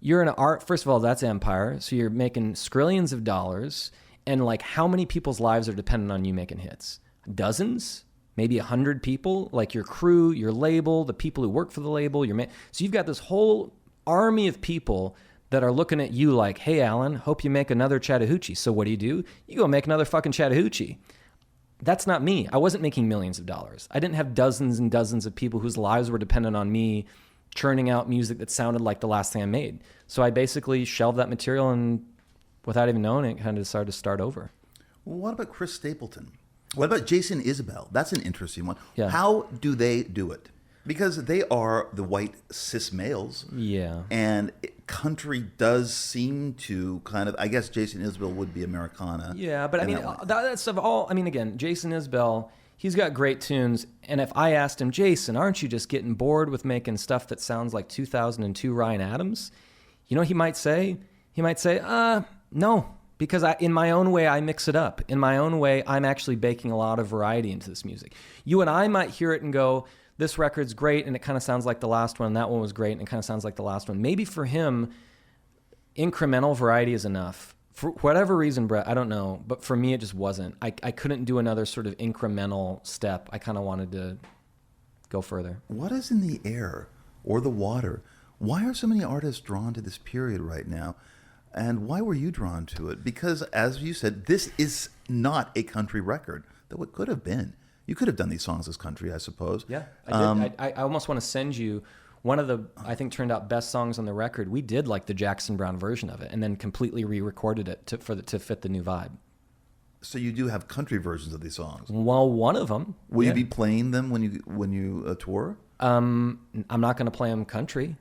you're an art, first of all, that's Empire. So you're making skrillions of dollars, and like how many people's lives are dependent on you making hits? Dozens? Maybe 100 people, like your crew, your label, the people who work for the label. So you've got this whole army of people that are looking at you like, hey, Alan, hope you make another Chattahoochee. So what do? You go make another fucking Chattahoochee. That's not me. I wasn't making millions of dollars. I didn't have dozens and dozens of people whose lives were dependent on me churning out music that sounded like the last thing I made. So I basically shelved that material and without even knowing it, kind of decided to start over. Well, what about Chris Stapleton? What about Jason Isbell? That's an interesting one. Yeah. How do they do it? Because they are the white cis males. Yeah. And country does seem to kind of, I guess Jason Isbell would be Americana. Yeah, but I mean, that's of all, I mean, again, Jason Isbell, he's got great tunes. And if I asked him, Jason, aren't you just getting bored with making stuff that sounds like 2002 Ryan Adams? You know what he might say? He might say, no, because in my own way, I mix it up. In my own way, I'm actually baking a lot of variety into this music. You and I might hear it and go, this record's great, and it kind of sounds like the last one. That one was great, and it kind of sounds like the last one. Maybe for him, incremental variety is enough. For whatever reason, Bret, I don't know, but for me, it just wasn't. I couldn't do another sort of incremental step. I kind of wanted to go further. What is in the air or the water? Why are so many artists drawn to this period right now? And why were you drawn to it? Because, as you said, this is not a country record, though it could have been. You could have done these songs as country, I suppose. Yeah, I did. I almost want to send you one of the, I think, turned out best songs on the record. We did like the Jackson Browne version of it and then completely re-recorded it to fit the new vibe. So you do have country versions of these songs? Well, one of them. Will you be playing them when you tour? I'm not going to play them country.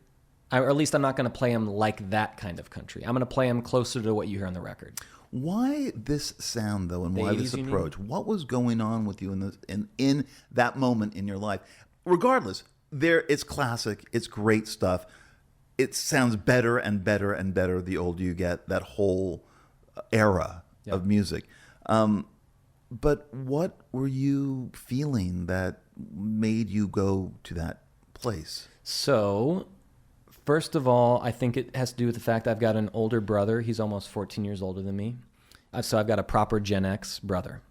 Or at least I'm not going to play them like that kind of country. I'm going to play them closer to what you hear on the record. Why this sound, though, and why this approach? What was going on with you in that moment in your life? Regardless, it's classic. It's great stuff. It sounds better and better and better the older you get, that whole era of music. But what were you feeling that made you go to that place? So, first of all, I think it has to do with the fact I've got an older brother. He's almost 14 years older than me. So I've got a proper Gen X brother.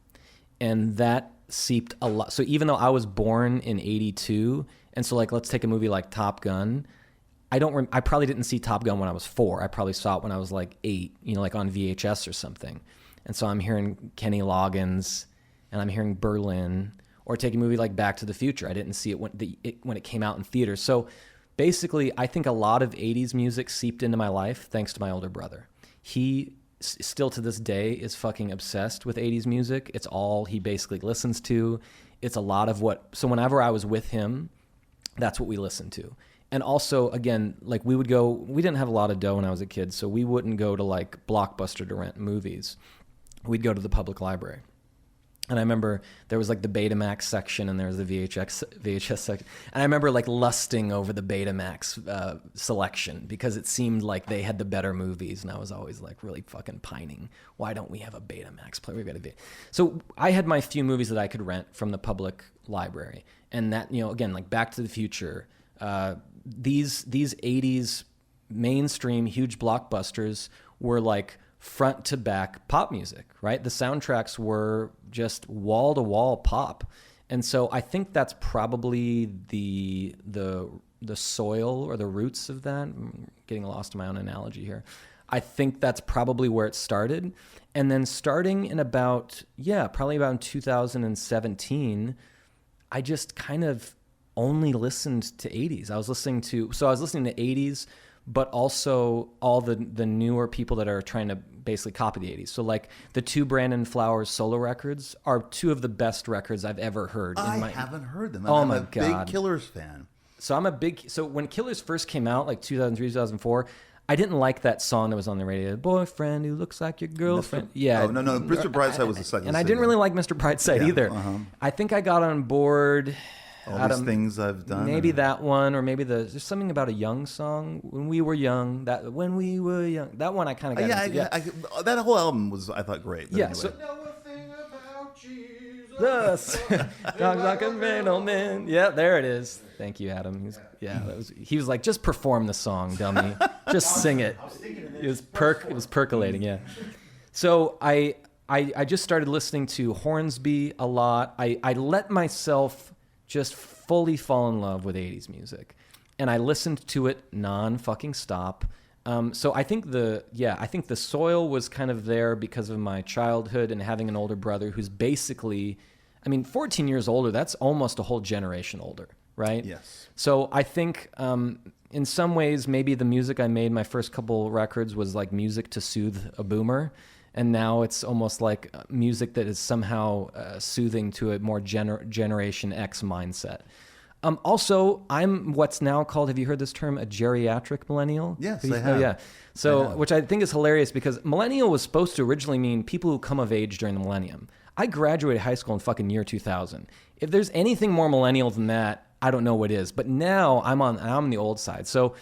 And that seeped a lot. So even though I was born in 82, and so like let's take a movie like Top Gun, I probably didn't see Top Gun when I was 4. I probably saw it when I was like 8, like on VHS or something. And so I'm hearing Kenny Loggins and I'm hearing Berlin, or take a movie like Back to the Future. I didn't see it when it came out in theaters. So basically, I think a lot of 80s music seeped into my life thanks to my older brother. He still to this day is fucking obsessed with 80s music. It's all he basically listens to. It's a lot of so whenever I was with him, that's what we listened to. And also, again, like we didn't have a lot of dough when I was a kid, so we wouldn't go to like Blockbuster to rent movies. We'd go to the public library. And I remember there was like the Betamax section and there was the VHS section. And I remember like lusting over the Betamax selection because it seemed like they had the better movies. And I was always like really fucking pining. Why don't we have a Betamax player? We've got a So I had my few movies that I could rent from the public library. And that, again, like Back to the Future, these 80s mainstream huge blockbusters were like front to back pop music, right? The soundtracks were just wall to wall pop. And so I think that's probably the soil or the roots of that. I'm getting lost in my own analogy here. I think that's probably where it started. And then starting in probably about in 2017, I just kind of only listened to 80s. I was listening to 80s, but also all the newer people that are trying to basically copy the 80s. So like the 2 Brandon Flowers solo records are 2 of the best records I've ever heard. I haven't heard them. I'm a big Killers fan. So when Killers first came out, like 2003, 2004, I didn't like that song that was on the radio. Boyfriend who looks like your girlfriend. Yeah. Oh, no. Mr. Brightside was the second. And I didn't really like Mr. Brightside either. Uh-huh. I think I got on board. All these things I've done. Maybe that one, or maybe there's something about a Young song. When we were young. That one I kind of got into. Yeah. That whole album was, I thought, great. But yeah. Anyway. So, know a thing about Jesus. Dogs like a man. Yeah, there it is. Thank you, Adam. He was like, just perform the song, dummy. Just sing it. It was percolating. Yeah. So I just started listening to Hornsby a lot. I let myself just fully fall in love with 80s music. And I listened to it non-fucking stop. So I think the soil was kind of there because of my childhood and having an older brother who's basically, 14 years older, that's almost a whole generation older, right? Yes. So I think in some ways, maybe the music I made, my first couple records was like music to soothe a boomer. And now it's almost like music that is somehow soothing to a more Generation X mindset. Also, I'm what's now called, have you heard this term, a geriatric millennial? Yes, I I have. yeah. So, which I think is hilarious because millennial was supposed to originally mean people who come of age during the millennium. I graduated high school in fucking year 2000. If there's anything more millennial than that, I don't know what is. But now I'm on the old side. So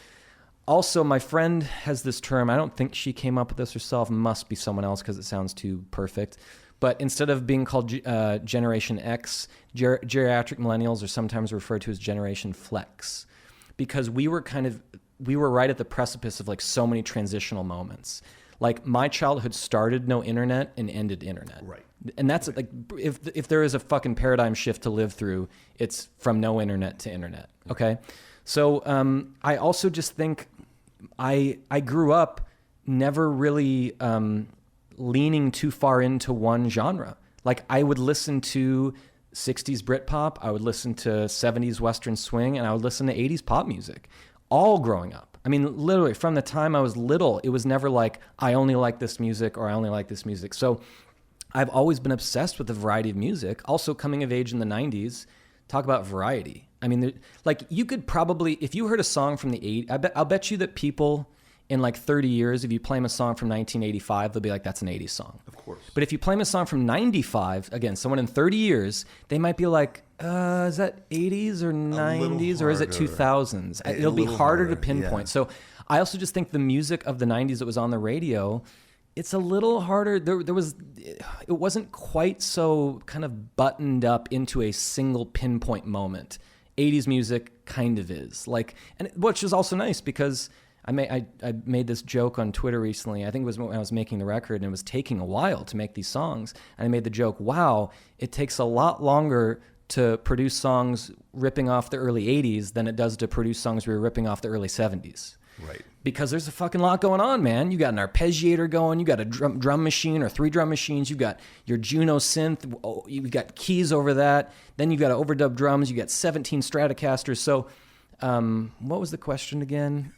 also my friend has this term. I don't think she came up with this herself. Must be someone else because it sounds too perfect. But instead of being called Generation X, geriatric millennials are sometimes referred to as Generation Flex, because we were right at the precipice of like so many transitional moments. Like my childhood started no internet and ended internet. Right. And that's like, if there is a fucking paradigm shift to live through, it's from no internet to internet. Okay. So I also just think I grew up never really leaning too far into one genre. Like I would listen to 60s Britpop, I would listen to 70s Western swing, and I would listen to 80s pop music, all growing up. I mean, literally from the time I was little, it was never like, I only like this music or I only like this music. So I've always been obsessed with the variety of music. Also coming of age in the 90s, talk about variety. I mean, like you could probably, if you heard a song from the 80s, I'll bet you that people in like 30 years, if you play them a song from 1985, they'll be like, that's an 80s song. Of course. But if you play them a song from 95, again, someone in 30 years, they might be like, is that 80s or 90s or is it 2000s? It'll be harder to pinpoint. Yeah. So I also just think the music of the 90s that was on the radio, it's a little harder. It wasn't quite so kind of buttoned up into a single pinpoint moment. 80s music kind of is like, and which is also nice because I made this joke on Twitter recently. I think it was when I was making the record, and it was taking a while to make these songs. And I made the joke, wow, it takes a lot longer to produce songs ripping off the early 80s than it does to produce songs we were ripping off the early 70s. Right. Because there's a fucking lot going on, man. You got an arpeggiator going, you got a drum machine or 3 drum machines, you got your Juno synth, you've got keys over that, then you've got overdub drums, you got 17 Stratocasters. So what was the question again?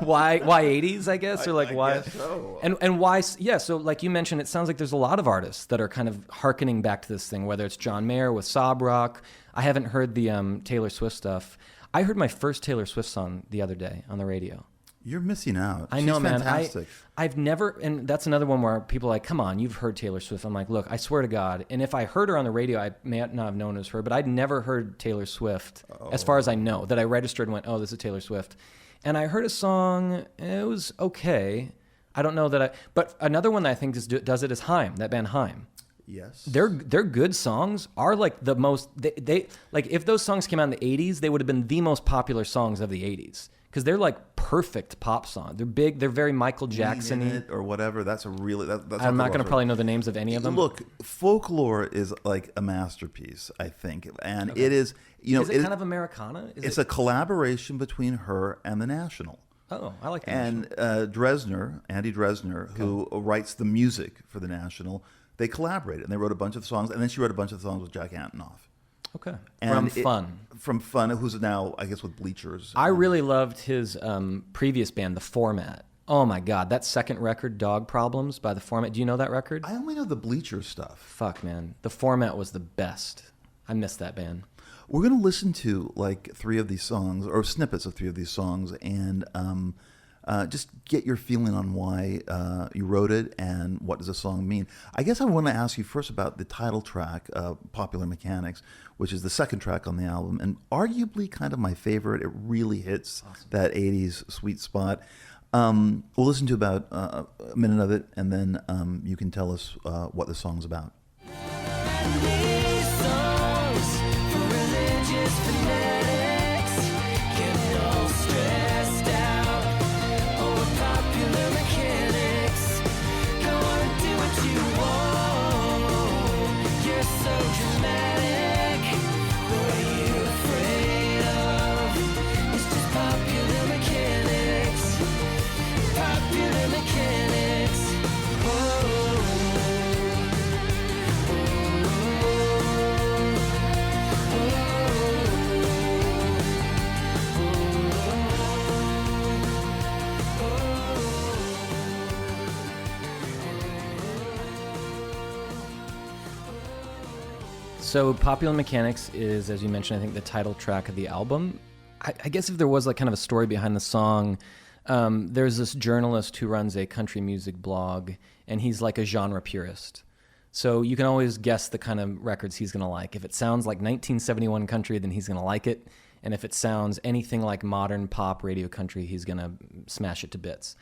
why 80s, I guess, or like why? Guess so. And why? Yeah. So like you mentioned, it sounds like there's a lot of artists that are kind of hearkening back to this thing. Whether it's John Mayer with Sob Rock, I haven't heard the Taylor Swift stuff. I heard my first Taylor Swift song the other day on the radio. You're missing out. I know, She's man. fantastic. I've never, and that's another one where people are like, come on, you've heard Taylor Swift. I'm like, look, I swear to God. And if I heard her on the radio, I may not have known it was her, but I'd never heard Taylor Swift, as far as I know, that I registered and went, oh, this is Taylor Swift. And I heard a song, it was okay. I don't know that but another one that I think does it is Haim, that band Haim. Yes. Their good songs are like the most, they like if those songs came out in the 80s, they would have been the most popular songs of the 80s. Because they're like perfect pop songs. They're big. They're very Michael Jackson-y. Or whatever. That's a really... That's I'm not going to probably know the names of any of them. Look, Folklore is like a masterpiece, I think. And it is... Is it kind of Americana? It's a collaboration between her and The National. Oh, I like The And National. Andy Dresner, who writes the music for The National, they collaborated. And they wrote a bunch of songs. And then she wrote a bunch of songs with Jack Antonoff. Okay. And From Fun, who's now, I guess, with Bleachers. I really loved his previous band, The Format. Oh my God, that second record, Dog Problems by The Format. Do you know that record? I only know the Bleachers stuff. Fuck, man. The Format was the best. I miss that band. We're going to listen to like 3 of these songs, or snippets of 3 of these songs, and just get your feeling on why you wrote it and what does the song mean. I guess I want to ask you first about the title track, Popular Mechanics, which is the second track on the album, and arguably kind of my favorite. It really hits that 80s sweet spot. We'll listen to about a minute of it, and then you can tell us what the song's about. So Popular Mechanics is, as you mentioned, I think the title track of the album. I guess if there was like kind of a story behind the song, there's this journalist who runs a country music blog, and he's like a genre purist. So you can always guess the kind of records he's going to like. If it sounds like 1971 country, then he's going to like it. And if it sounds anything like modern pop radio country, he's going to smash it to bits.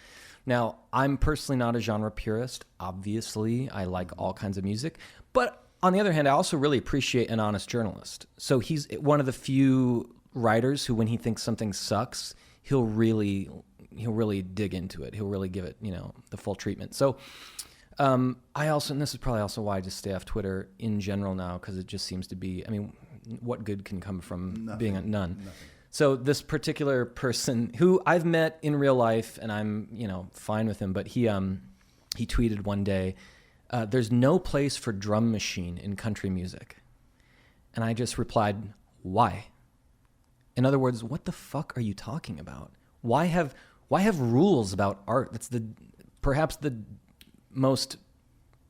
Now, I'm personally not a genre purist. Obviously, I like all kinds of music. But on the other hand, I also really appreciate an honest journalist. So he's one of the few writers who, when he thinks something sucks, he'll really dig into it. He'll really give it, the full treatment. So I also, and this is probably also why I just stay off Twitter in general now, because it just seems to be, what good can come from being none? Nothing. So this particular person who I've met in real life, and I'm, fine with him, but he tweeted one day, there's no place for drum machine in country music. And I just replied, why? In other words, what the fuck are you talking about? Why have rules about art? That's perhaps the most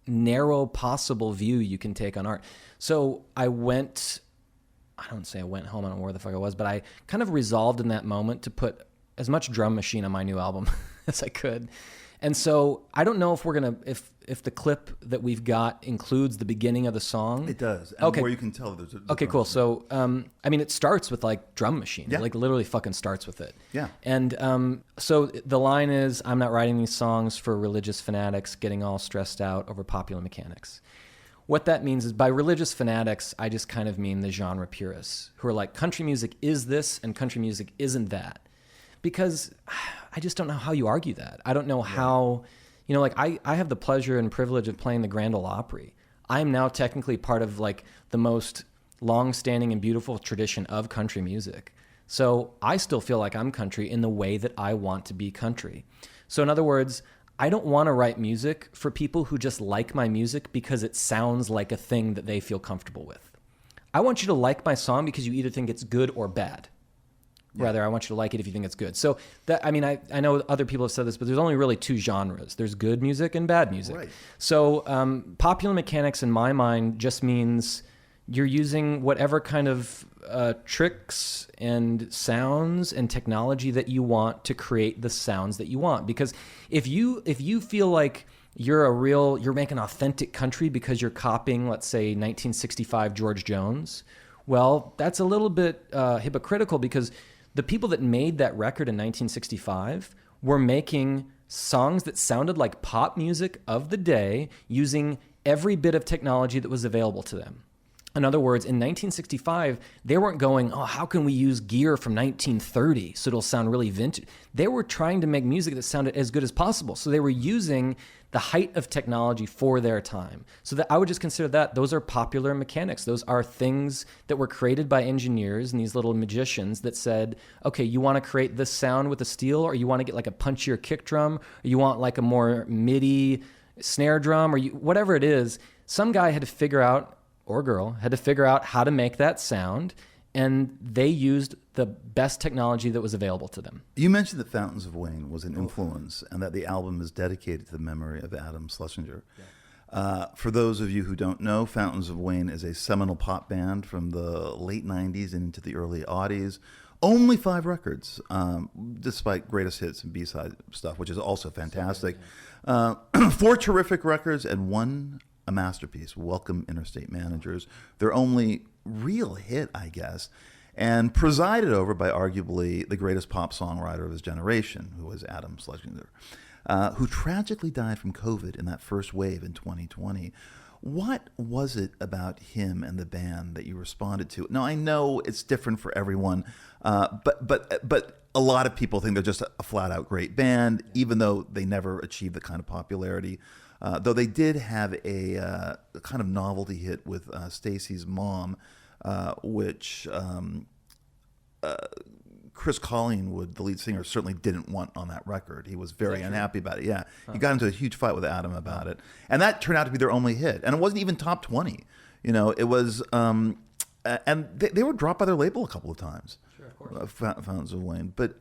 narrow possible view you can take on art. So I don't say I went home, I don't know where the fuck I was, but I kind of resolved in that moment to put as much drum machine on my new album as I could. And so I don't know if we're going to, if the clip that we've got includes the beginning of the song. It does. And okay. Where you can tell there's a okay, cool. So, it starts with like drum machine. Yeah. Like literally fucking starts with it. Yeah. And so the line is, I'm not writing these songs for religious fanatics getting all stressed out over popular mechanics. What that means is, by religious fanatics, I just kind of mean the genre purists who are like, country music is this and country music isn't that. Because I just don't know how you argue that. I don't know how, I have the pleasure and privilege of playing the Grand Ole Opry. I'm now technically part of like the most long-standing and beautiful tradition of country music. So I still feel like I'm country in the way that I want to be country. So in other words, I don't want to write music for people who just like my music because it sounds like a thing that they feel comfortable with. I want you to like my song because you either think it's good or bad. Rather, I want you to like it if you think it's good. So that, I know other people have said this, but there's only really two genres. There's good music and bad music. Right. So popular mechanics in my mind just means you're using whatever kind of tricks and sounds and technology that you want to create the sounds that you want. Because if you feel like you're making authentic country because you're copying, let's say, 1965 George Jones, well, that's a little bit hypocritical, because the people that made that record in 1965 were making songs that sounded like pop music of the day using every bit of technology that was available to them. In other words, in 1965, they weren't going, how can we use gear from 1930 so it'll sound really vintage? They were trying to make music that sounded as good as possible. So they were using the height of technology for their time. So that I would just consider that those are popular mechanics. Those are things that were created by engineers and these little magicians that said, okay, you want to create this sound with a steel, or you want to get like a punchier kick drum, or you want like a more MIDI snare drum, or whatever it is. Some guy had to figure out, or girl had to figure out how to make that sound, and they used the best technology that was available to them. You mentioned that Fountains of Wayne was an influence, and that the album is dedicated to the memory of Adam Schlesinger. Yeah. For those of you who don't know, Fountains of Wayne is a seminal pop band from the late 90s and into the early aughties. Only 5 records, despite greatest hits and B-side stuff, which is also fantastic. So good, yeah. 4 terrific records and 1 a masterpiece, Welcome Interstate Managers. Their only real hit, I guess, and presided over by arguably the greatest pop songwriter of his generation, who was Adam Schlesinger, who tragically died from COVID in that first wave in 2020. What was it about him and the band that you responded to? Now, I know it's different for everyone, but a lot of people think they're just a flat-out great band, even though they never achieved the kind of popularity. Though they did have a kind of novelty hit with Stacy's Mom, which Chris Collingwood, the lead singer, certainly didn't want on that record. He was very unhappy about it. Yeah, he got into a huge fight with Adam about it, and that turned out to be their only hit. And it wasn't even top 20. It was, and they were dropped by their label a couple of times. Sure, of course. Fountains of Wayne, but.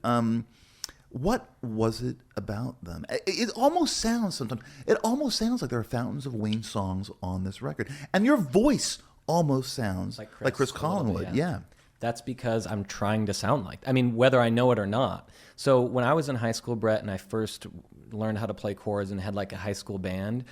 What was it about them? It almost sounds like there are Fountains of Wayne songs on this record. And your voice almost sounds like Chris a little Collingwood. bit, Yeah. That's because I'm trying to sound like. I mean, whether I know it or not. So when I was in high school, Brett, and I first learned how to play chords and had like a high school band,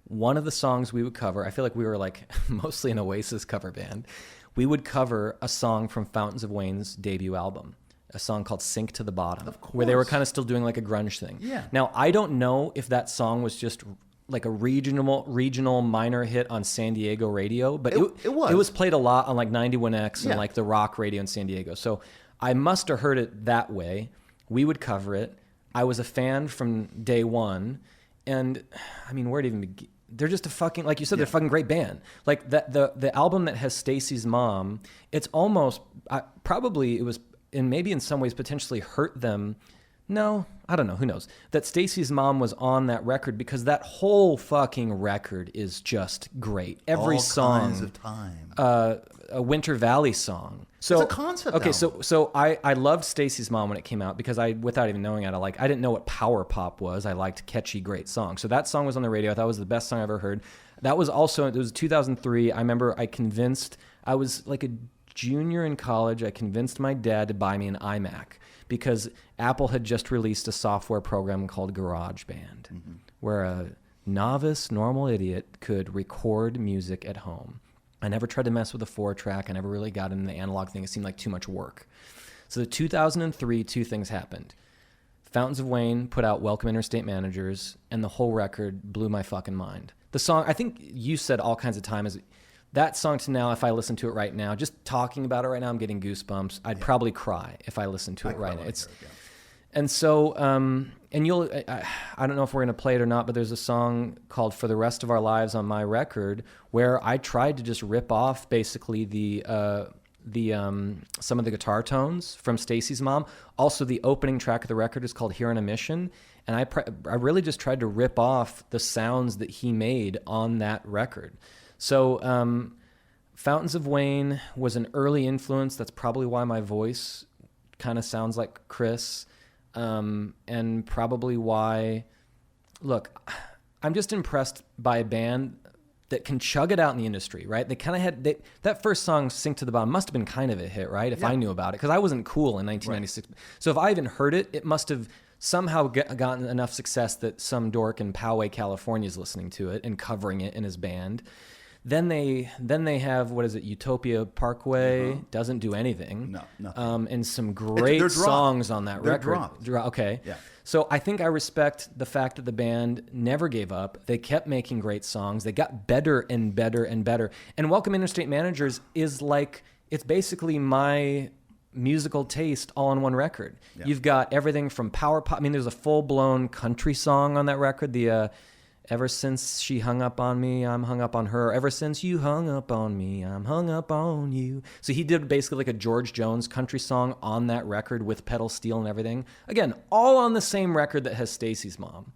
one of the songs we would cover, I feel like we were like mostly an Oasis cover band. We would cover a song from Fountains of Wayne's debut album, a song called Sink to the Bottom, where they were kind of still doing like a grunge thing. Yeah. Now, I don't know if that song was just like a regional minor hit on San Diego radio, but it was. It was played a lot on like 91X and Yeah. like the rock radio in San Diego. So I must have heard it that way. We would cover it. I was a fan from day one. And I mean, where to even begin? They're just a fucking, like you said, they're a fucking great band. Like that, the album that has Stacy's Mom, it's almost, probably it was, and maybe in some ways potentially hurt them. No, I don't know. Who knows? That Stacy's Mom was on that record because that whole fucking record is just great. Every All song. kinds of time. A Winter Valley song. So It's a concept Okay, album. so I loved Stacy's Mom when it came out because without even knowing it, I didn't know what power pop was. I liked catchy, great songs. So that song was on the radio. I thought it was the best song I ever heard. That was also, it was 2003. I remember I was like a junior in college. I convinced my dad to buy me an iMac because Apple had just released a software program called GarageBand, where a novice, normal idiot could record music at home. I never tried to mess with a 4-track. I never really got into the analog thing. It seemed like too much work. So the 2003, two things happened. Fountains of Wayne put out Welcome Interstate Managers, and the whole record blew my fucking mind. The song, I think you said all kinds of times, that song to now, if I listen to it right now, just talking about it right now, I'm getting goosebumps. I'd probably cry if I listened to it right now. And so, and I don't know if we're going to play it or not, but there's a song called For the Rest of Our Lives on my record where I tried to just rip off basically some of the guitar tones from Stacy's Mom. Also, the opening track of the record is called Here on a Mission. And I really just tried to rip off the sounds that he made on that record. So Fountains of Wayne was an early influence. That's probably why my voice kind of sounds like Chris. And probably why, look, I'm just impressed by a band that can chug it out in the industry, right? They kind of had, that first song, Sink to the Bottom, must have been kind of a hit, right? If I knew about it, because I wasn't cool in 1996. Right. So if I even heard it, it must have somehow gotten enough success that some dork in Poway, California is listening to it and covering it in his band. Then they have, what is it, Utopia Parkway, doesn't do anything. No, nothing. And some great songs on that record. Dropped. Okay. Yeah. So I think I respect the fact that the band never gave up. They kept making great songs. They got better and better and better. And Welcome Interstate Managers is like, it's basically my musical taste all on one record. Yeah. You've got everything from power pop. I mean, there's a full-blown country song on that record. The Ever since she hung up on me, I'm hung up on her. Ever since you hung up on me, I'm hung up on you. So he did basically like a George Jones country song on that record with pedal steel and everything. Again, all on the same record that has Stacy's Mom.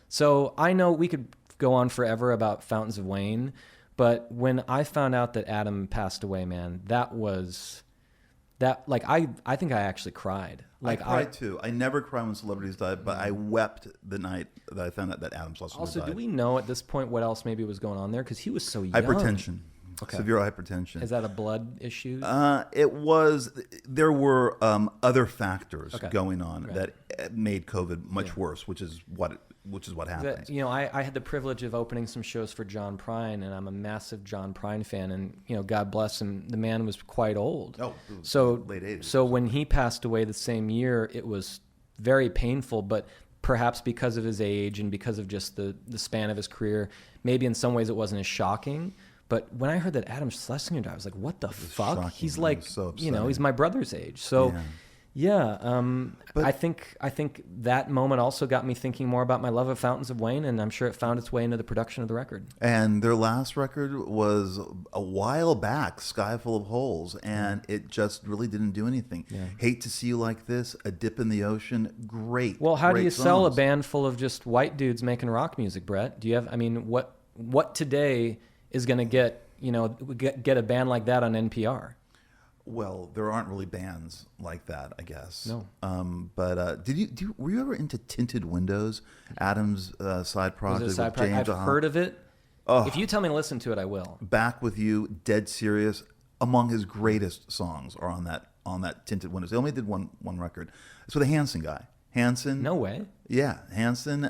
So I know we could go on forever about Fountains of Wayne, but when I found out that Adam passed away, man, that was... like I think I actually cried. Like I cried too. I never cry when celebrities die, but I wept the night that I found out that Adam Schlesinger died. Also, do we know at this point what else maybe was going on there? Because he was so young. Hypertension. Okay. Severe hypertension. Is that a blood issue? There were other factors going on Right. that made COVID much worse, which is what happens. I had the privilege of opening some shows for John Prine, and I'm a massive John Prine fan. And God bless him, the man was quite old. Oh, so late 80s. So when he passed away the same year, it was very painful. But perhaps because of his age and because of just the span of his career, maybe in some ways it wasn't as shocking. But when I heard that Adam Schlesinger died, I was like, "What the fuck?" Shocking. He's like, so he's my brother's age. So. Yeah, but I think that moment also got me thinking more about my love of Fountains of Wayne, and I'm sure it found its way into the production of the record. And their last record was a while back, Sky Full of Holes, and it just really didn't do anything. Yeah. Hate to See You Like This, A Dip in the Ocean, great. Well, how do you sell a songs. band full of just white dudes making rock music, Brett? Do you have? I mean, what today is going to get a band like that on NPR? Well, there aren't really bands like that, I guess. No. But were you ever into Tinted Windows, Adam's side project with James? I've heard of it. If you tell me to listen to it, I will. Back With You, Dead Serious, among his greatest songs are on that Tinted Windows. They only did one record. It's with a Hanson guy. Hanson. No way. Yeah, Hanson,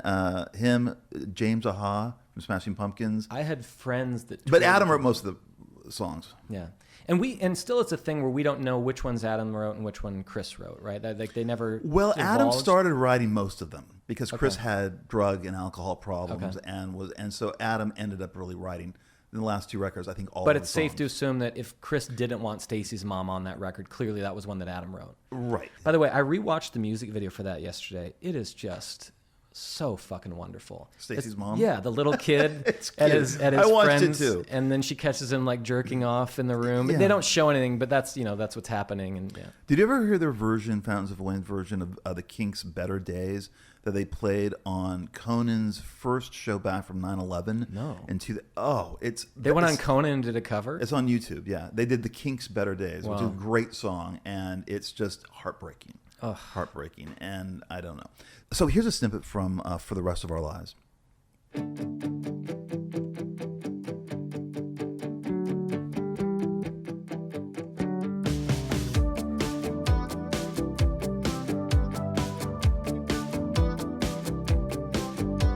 him, James Aha from Smashing Pumpkins. I had friends that... But Adam wrote most of the songs. Yeah. And still it's a thing where we don't know which ones Adam wrote and which one Chris wrote, right? Like they never Adam divulged. started writing most of them because Chris had drug and alcohol problems and so Adam ended up really writing in the last two records, I think all But of it's the safe songs. to assume that if Chris didn't want Stacy's mom on that record, clearly that was one that Adam wrote. Right. By the way, I rewatched the music video for that yesterday. It is just so fucking wonderful. Stacy's mom? Yeah, the little kid It's at cute. his I watched it friends, too. and then she catches him like jerking off in the room. Yeah. They don't show anything, but that's what's happening. And yeah. Did you ever hear their version, Fountains of Wayne version of the Kinks' Better Days that they played on Conan's first show back from 9/11? No. They went on Conan and did a cover? It's on YouTube, yeah. They did the Kinks' Better Days, which is a Wow. great song, and it's just heartbreaking. Heartbreaking, and I don't know. So here's a snippet from For the Rest of Our Lives.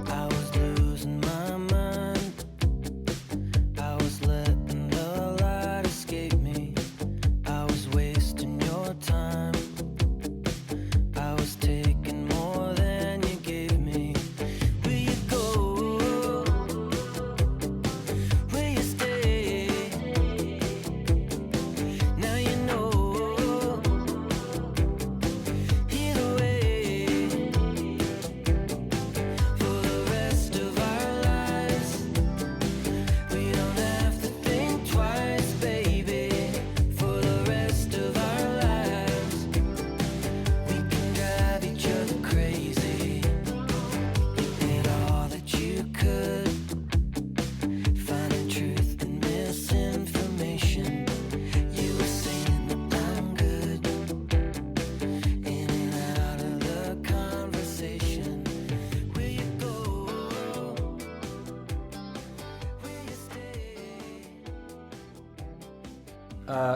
I was losing my mind. I was letting the light escape me. I was wasting your time. I was taking more than you gave me. Will you go? Will you stay? Now you know. Either way, for the rest of our lives, we don't have to think twice, baby. For the rest of our lives, we can drive each other crazy. You did all that you could, finding truth in misinformation. You were saying that I'm good, in and out of the conversation. Will you go? Will you stay?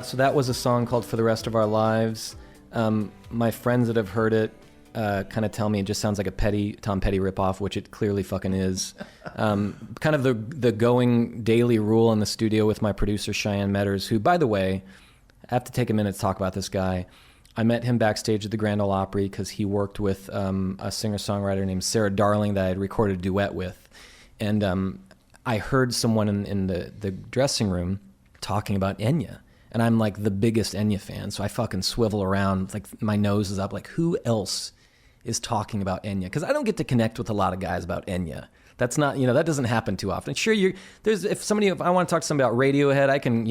So that was a song called For the Rest of Our Lives. My friends that have heard it kind of tell me it just sounds like a Tom Petty ripoff, which it clearly fucking is. Kind of the going daily rule in the studio with my producer Cheyenne Metters, who, by the way, I have to take a minute to talk about this guy. I met him backstage at the Grand Ole Opry because he worked with a singer-songwriter named Sarah Darling that I had recorded a duet with. And I heard someone in the dressing room talking about Enya. And I'm like the biggest Enya fan, so I fucking swivel around, like my nose is up, like who else is talking about Enya? Because I don't get to connect with a lot of guys about Enya. That's not, that doesn't happen too often. Sure, if I want to talk to somebody about Radiohead, I can,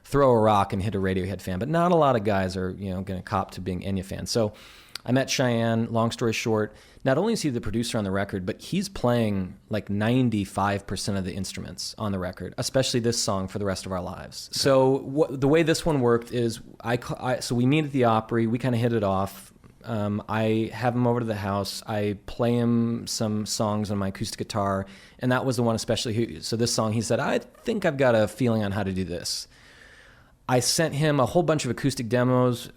throw a rock and hit a Radiohead fan, but not a lot of guys are, going to cop to being Enya fans. So I met Cheyenne, long story short, not only is he the producer on the record, but he's playing like 95% of the instruments on the record, especially this song For the Rest of Our Lives. Okay. So the way this one worked is so we meet at the Opry, we kind of hit it off. I have him over to the house. I play him some songs on my acoustic guitar, and that was the one especially. So this song, he said, I think I've got a feeling on how to do this. I sent him a whole bunch of acoustic demos.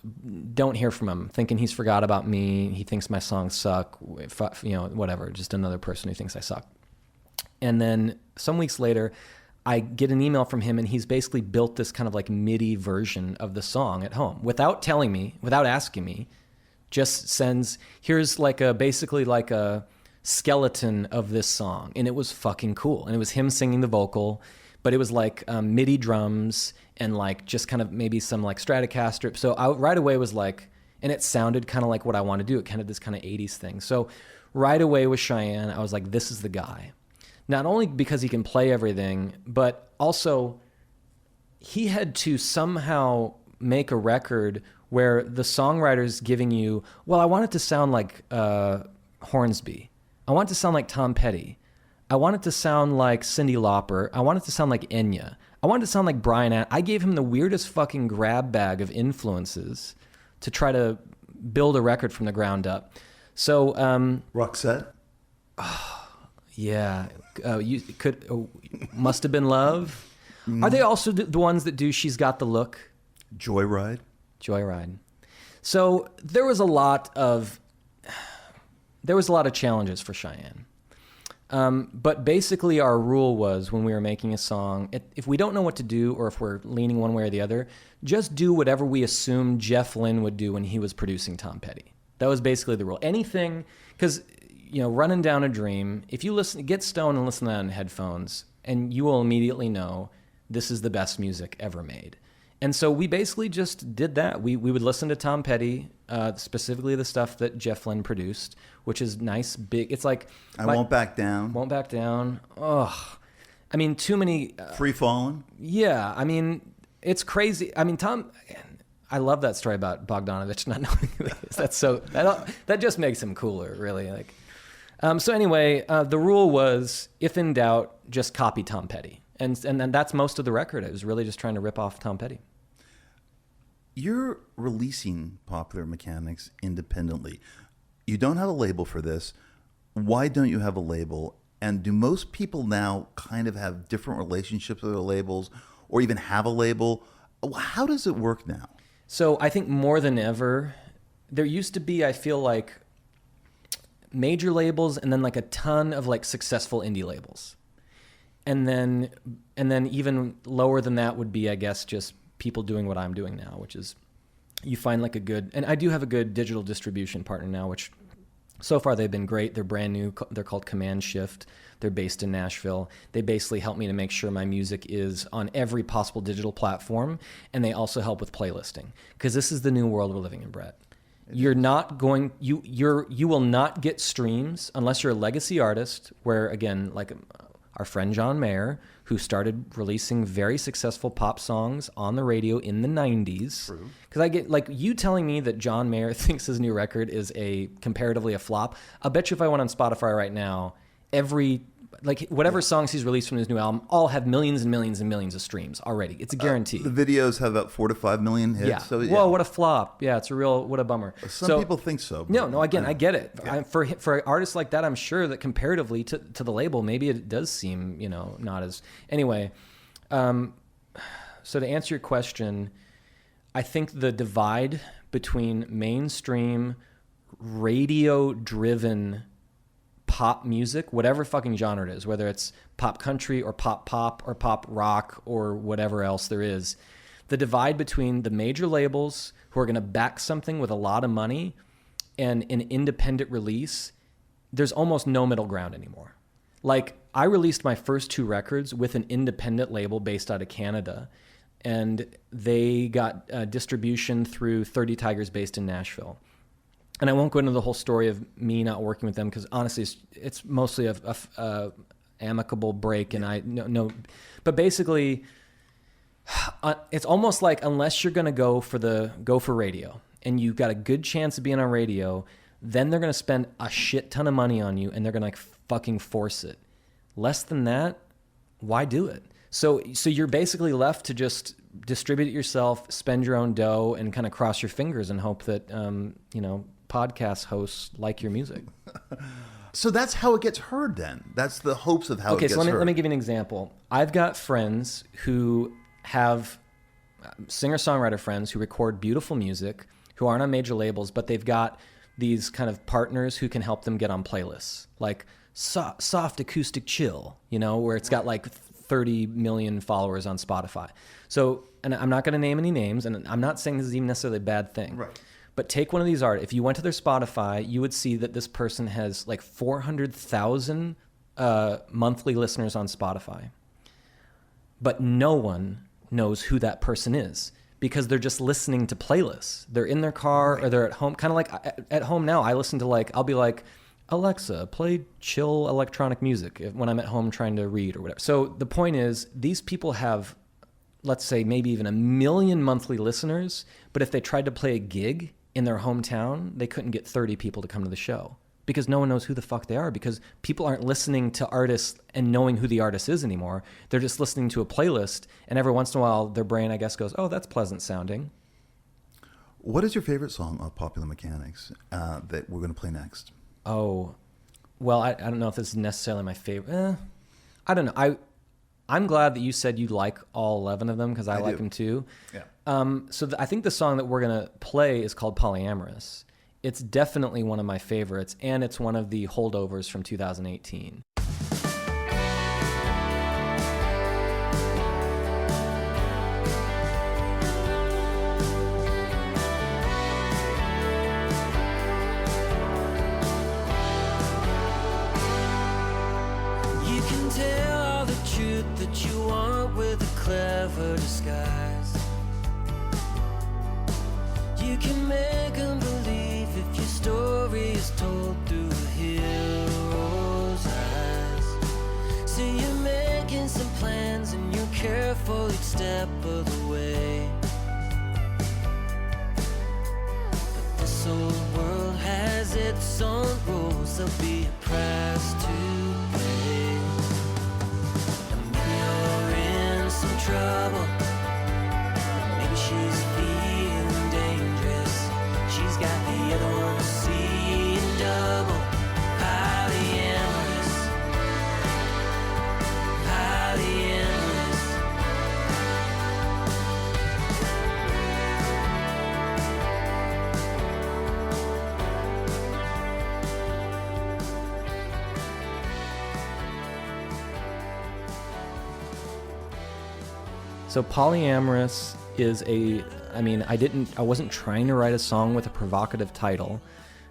Don't hear from him, thinking he's forgot about me. He thinks my songs suck. Whatever. Just another person who thinks I suck. And then some weeks later, I get an email from him, and he's basically built this kind of like MIDI version of the song at home without telling me, without asking me. Just sends, here's basically like a skeleton of this song. And it was fucking cool. And it was him singing the vocal, but it was like MIDI drums and like just kind of maybe some like Stratocaster. So I right away was like, and it sounded kind of like what I want to do. It kind of this kind of 80s thing. So right away with Cheyenne, I was like, this is the guy. Not only because he can play everything, but also he had to somehow make a record where the songwriter's giving you, well, I want it to sound like Hornsby. I want it to sound like Tom Petty. I want it to sound like Cyndi Lauper. I want it to sound like Enya. I want it to sound like Brian. I gave him the weirdest fucking grab bag of influences to try to build a record from the ground up. So Roxette? Yeah, you could Must Have Been Love. Are they also the ones that do She's Got the Look? Joyride. Joyride. So there was a lot of challenges for Cheyenne. But basically our rule was when we were making a song, if we don't know what to do or if we're leaning one way or the other, just do whatever we assumed Jeff Lynne would do when he was producing Tom Petty. That was basically the rule. Anything, because, Running Down a Dream, if you get stoned and listen to that in headphones, and you will immediately know this is the best music ever made. And so we basically just did that. We would listen to Tom Petty, specifically the stuff that Jeff Lynne produced, which is nice, big. It's like I Won't Back Down. Won't Back Down. Ugh. I mean, too many. Free Fallin'. Yeah. I mean, it's crazy. I mean, Tom. I love that story about Bogdanovich not knowing who he is. That just makes him cooler, really. Like. So anyway, the rule was, if in doubt, just copy Tom Petty. And that's most of the record. It was really just trying to rip off Tom Petty. You're releasing Popular Mechanics independently. You don't have a label for this. Why don't you have a label? And do most people now kind of have different relationships with their labels or even have a label? How does it work now? So I think more than ever, there used to be, I feel like, major labels and then like a ton of like successful indie labels. And then even lower than that would be, I guess, just people doing what I'm doing now, which is you find like and I do have a good digital distribution partner now, which so far they've been great. They're brand new. They're called Command Shift. They're based in Nashville. They basically help me to make sure my music is on every possible digital platform. And they also help with playlisting, because this is the new world we're living in, Bret. You're not going, you will not get streams unless you're a legacy artist, where again, like our friend John Mayer, who started releasing very successful pop songs on the radio in the 90s. Because I get, like, you telling me that John Mayer thinks his new record is comparatively a flop. I'll bet you if I went on Spotify right now, whatever songs he's released from his new album all have millions and millions and millions of streams already. It's a guarantee. The videos have about 4 to 5 million hits. Yeah. So, Whoa, what a flop. Yeah, what a bummer. Some people think so. No, again, I get it. Yeah. For artists like that, I'm sure that comparatively to the label, maybe it does seem, not as... Anyway, so to answer your question, I think the divide between mainstream, radio-driven pop music, whatever fucking genre it is, whether it's pop country or pop or pop rock or whatever else there is, the divide between the major labels who are going to back something with a lot of money and an independent release, there's almost no middle ground anymore. Like, I released my first 2 records with an independent label based out of Canada, and they got distribution through 30 Tigers based in Nashville. And I won't go into the whole story of me not working with them, because honestly, it's mostly a amicable break. And no, but basically, it's almost like, unless you're going to go for radio, and you've got a good chance of being on radio, then they're going to spend a shit ton of money on you, and they're going to like fucking force it. Less than that, why do it? So you're basically left to just distribute it yourself, spend your own dough, and kind of cross your fingers and hope that podcast hosts like your music. So that's how it gets heard then. That's the hopes of how it gets heard. Okay, so let me give you an example. I've got friends who have singer-songwriter friends who record beautiful music, who aren't on major labels, but they've got these kind of partners who can help them get on playlists, like soft acoustic chill, where it's got like 30 million followers on Spotify. So, and I'm not going to name any names, and I'm not saying this is even necessarily a bad thing. Right. But take one of these artists. If you went to their Spotify, you would see that this person has like 400,000 monthly listeners on Spotify. But no one knows who that person is, because they're just listening to playlists. They're in their car or they're at home. Kind of like at home now, I listen to I'll be like, Alexa, play chill electronic music when I'm at home trying to read or whatever. So the point is, these people have, let's say, maybe even 1 million monthly listeners, but if they tried to play a gig in their hometown, they couldn't get 30 people to come to the show, because no one knows who the fuck they are, because people aren't listening to artists and knowing who the artist is anymore. They're just listening to a playlist, and every once in a while their brain, I guess, goes, oh, that's pleasant sounding. What is your favorite song of Popular Mechanics that we're going to play next? Oh, well, I don't know if this is necessarily my favorite. I don't know. I'm glad that you said you like all 11 of them because I like do. them too. Yeah. I think the song that we're going to play is called Polyamorous. It's definitely one of my favorites, and it's one of the holdovers from 2018. You can tell all the truth that you want with a clever disguise. You can make them believe if your story is told through a hero's eyes. So you're making some plans and you're careful each step of the way. But this old world has its own rules, there'll be a price to pay. And maybe you're in some trouble. Maybe she's feeling dangerous. She's got the other one seeing double. Polyamorous. Polyamorous. So Polyamorous is I wasn't trying to write a song with a provocative title.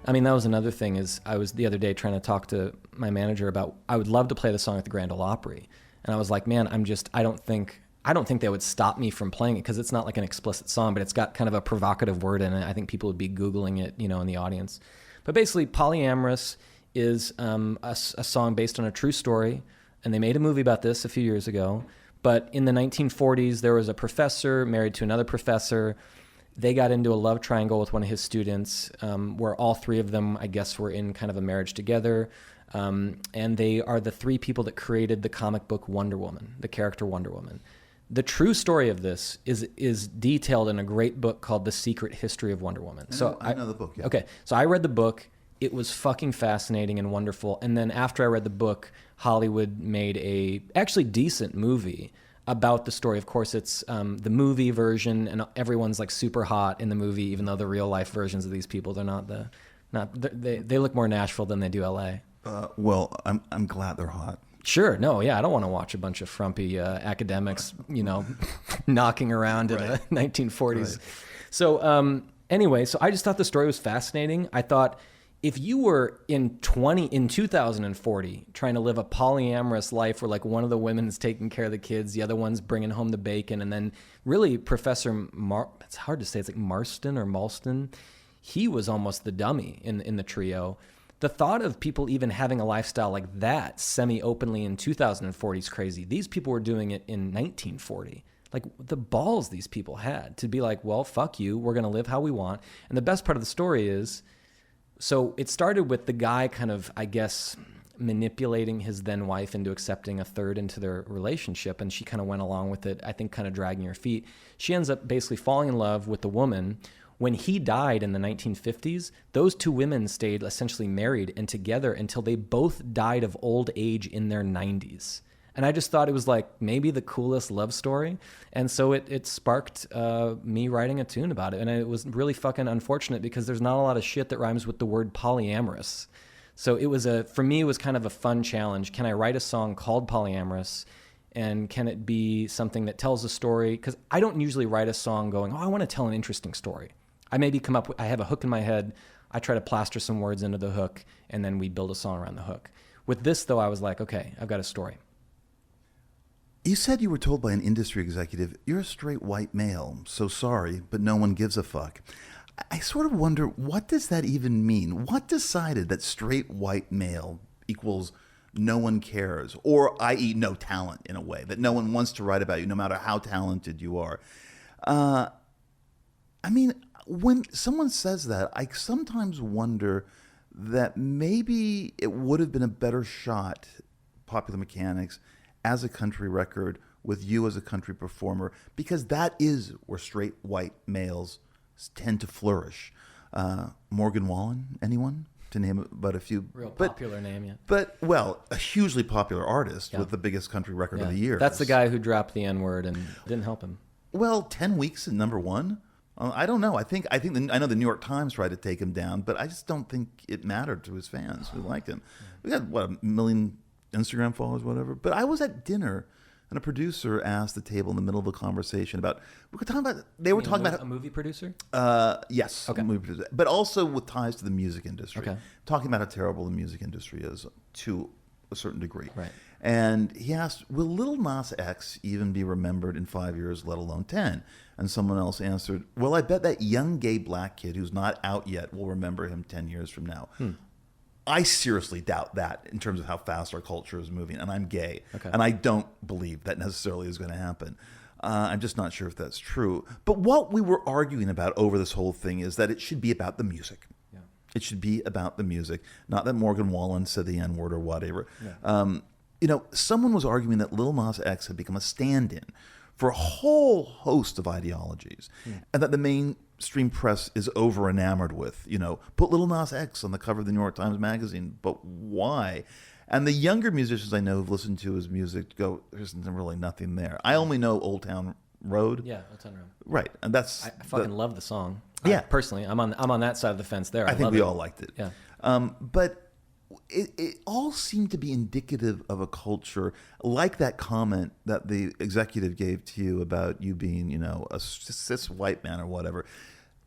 I mean, that was another thing is I was the other day trying to talk to my manager about, I would love to play the song at the Grand Ole Opry. And I was like, man, I don't think they would stop me from playing it because it's not like an explicit song, but it's got kind of a provocative word in it. I think people would be Googling it, in the audience. But basically, Polyamorous is a song based on a true story. And they made a movie about this a few years ago. But in the 1940s, there was a professor married to another professor. They got into a love triangle with one of his students, where all three of them, I guess, were in kind of a marriage together. And they are the three people that created the comic book Wonder Woman, the character Wonder Woman. The true story of this is detailed in a great book called The Secret History of Wonder Woman. I know the book, yeah. Okay, so I read the book. It was fucking fascinating and wonderful. And then after I read the book, Hollywood made a actually decent movie about the story. Of course, it's the movie version, and everyone's like super hot in the movie, even though the real life versions of these people, they look more Nashville than they do LA. Well, I'm glad they're hot. Sure. No, yeah, I don't want to watch a bunch of frumpy academics, knocking around in the 1940s. Right. So anyway, so I just thought the story was fascinating. I thought, if you were in 2040 trying to live a polyamorous life where like one of the women's taking care of the kids, the other one's bringing home the bacon, and then really Professor it's hard to say, it's like Marston or Malston, he was almost the dummy in the trio. The thought of people even having a lifestyle like that semi-openly in 2040 is crazy. These people were doing it in 1940. Like the balls these people had to be like, well, fuck you, we're going to live how we want. And the best part of the story is, so it started with the guy kind of, I guess, manipulating his then wife into accepting a third into their relationship, and she kind of went along with it, I think kind of dragging her feet. She ends up basically falling in love with the woman. When he died in the 1950s, those two women stayed essentially married and together until they both died of old age in their 90s. And I just thought it was like maybe the coolest love story. And so it sparked me writing a tune about it. And it was really fucking unfortunate because there's not a lot of shit that rhymes with the word polyamorous. So it was for me, it was kind of a fun challenge. Can I write a song called Polyamorous? And can it be something that tells a story? Because I don't usually write a song going, I want to tell an interesting story. I maybe I have a hook in my head. I try to plaster some words into the hook, and then we build a song around the hook. With this, though, I was like, okay, I've got a story. You said you were told by an industry executive, you're a straight white male, so sorry, but no one gives a fuck. I sort of wonder, what does that even mean? What decided that straight white male equals no one cares, or i.e. no talent in a way, that no one wants to write about you no matter how talented you are? I mean, when someone says that, I sometimes wonder that maybe it would have been a better shot, Popular Mechanics, as a country record with you as a country performer, because that is where straight white males tend to flourish. Morgan Wallen, anyone? to name but a few. Real popular name, yeah. But, well, a hugely popular artist Yeah. with the biggest country record of Yeah. the year. That's the guy who dropped the N-word and didn't help him. Well, 10 weeks at number one? I don't know. I know the New York Times tried to take him down, but I just don't think it mattered to his fans who liked him. We got, what, 1 million Instagram followers, whatever. But I was at dinner, and a producer asked the table in the middle of a conversation about, they were talking about a movie producer? Yes, Okay. movie producer, but also with ties to the music industry. Okay. Talking about how terrible the music industry is to a certain degree. Right. And he asked, will Lil Nas X even be remembered in 5 years, let alone 10? And someone else answered, well, I bet that young gay black kid who's not out yet will remember him 10 years from now. I seriously doubt that in terms of how fast our culture is moving. And I'm gay. Okay. And I don't believe that necessarily is going to happen. I'm just not sure if that's true. But what we were arguing about over this whole thing is that it should be about the music. Yeah. It should be about the music, not that Morgan Wallen said the N-word or whatever. Yeah. Someone was arguing that Lil Nas X had become a stand-in for a whole host of ideologies, and that the mainstream press is over-enamored with, put Lil Nas X on the cover of the New York Times Magazine, but why? And the younger musicians I know who've listened to his music go, there's really nothing there. I only know Old Town Road. Yeah, Old Town Road. Right, and that's... I fucking love the song. Yeah. Personally, I'm on that side of the fence there. I think love we it. all liked it. Yeah. But it all seemed to be indicative of a culture like that comment that the executive gave to you about you being, a cis white man or whatever.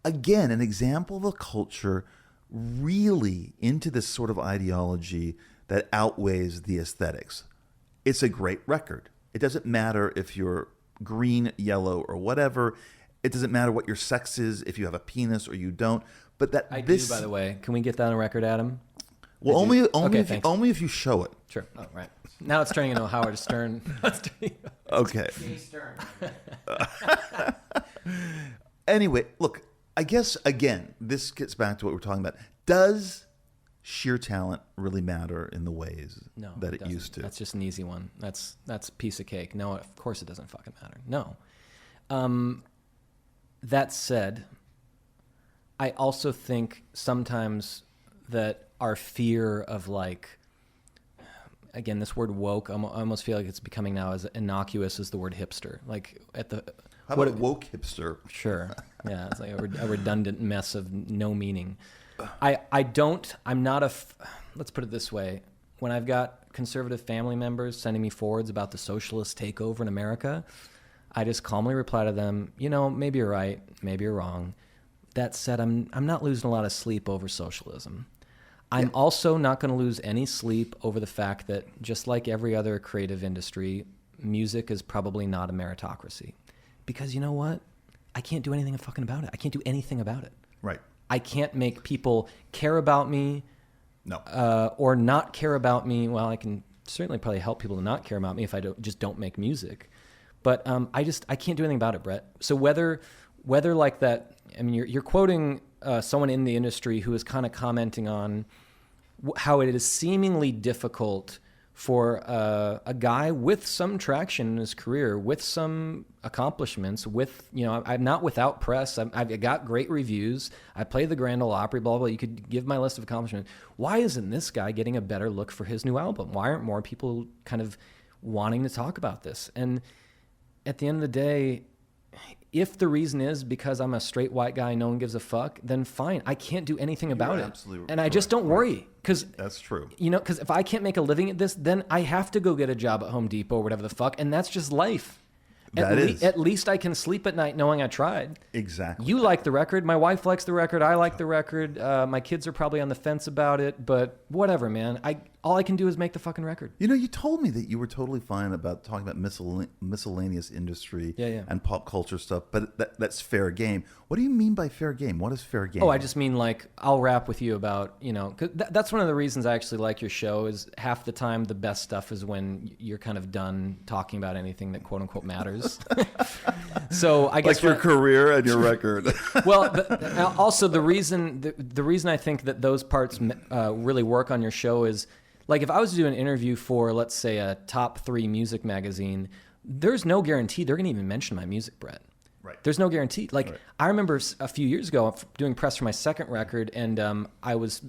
Again, an example of a culture really into this sort of ideology that outweighs the aesthetics. It's a great record. It doesn't matter if you're green, yellow, or whatever. It doesn't matter what your sex is, if you have a penis or you don't. But that I this, do, by the way. Can we get that on record, Adam? well, Okay, only if you show it. Sure. Oh, right. Now it's turning into a Howard Stern. Okay. Anyway, look, I guess, again, this gets back to what we're talking about. Does sheer talent really matter in the ways No, that it doesn't. used to? That's just an easy one. That's a piece of cake. No, of course it doesn't fucking matter. No. That said, I also think sometimes that our fear of again, this word woke, I almost feel like it's becoming now as innocuous as the word hipster. How about woke hipster? Sure. Yeah, it's like a redundant mess of no meaning. I'm not let's put it this way. When I've got conservative family members sending me forwards about the socialist takeover in America, I just calmly reply to them, maybe you're right, maybe you're wrong. That said, I'm not losing a lot of sleep over socialism. I'm also not going to lose any sleep over the fact that just like every other creative industry, music is probably not a meritocracy. Because you know what? I can't do anything fucking about it. I can't do anything about it. Right. I can't make people care about me No. or not care about me. Well, I can certainly probably help people to not care about me if I don't make music. But I can't do anything about it, Brett. So whether like that, I mean, you're quoting someone in the industry who is kind of commenting on how it is seemingly difficult for a guy with some traction in his career, with some accomplishments, I'm not without press. I've got great reviews. I play the Grand Ole Opry, blah, blah, blah. You could give my list of accomplishments. Why isn't this guy getting a better look for his new album? Why aren't more people kind of wanting to talk about this? And at the end of the day, if the reason is because I'm a straight white guy, no one gives a fuck, then fine. I can't do anything about it. Absolutely and I just don't worry. Because that's true. Because if I can't make a living at this, then I have to go get a job at Home Depot or whatever the fuck. And that's just life. At least I can sleep at night knowing I tried. Exactly. You like the record. My wife likes the record. I like the record. My kids are probably on the fence about it. But whatever, man. All I can do is make the fucking record. You told me that you were totally fine about talking about miscellaneous indry and pop culture stuff, but that's fair game. What do you mean by fair game? What is fair game? Oh, I just mean I'll rap with you about, 'cause that's one of the reasons I actually like your show is half the time the best stuff is when you're kind of done talking about anything that quote unquote matters. So I guess like your career and your record. Well, also the reason I think that those parts really work on your show is like if I was to do an interview for, let's say, a top 3 music magazine, there's no guarantee they're going to even mention my music, Brett. Right. There's no guarantee. Like right. I remember a few years ago doing press for my second record, and I was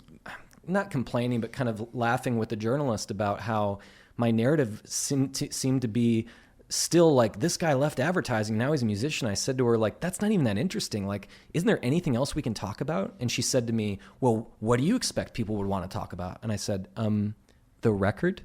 not complaining, but kind of laughing with the journalist about how my narrative seemed to be still like, this guy left advertising, now he's a musician. I said to her, like, that's not even that interesting. Like, isn't there anything else we can talk about? And she said to me, well, what do you expect people would want to talk about? And I said, the record,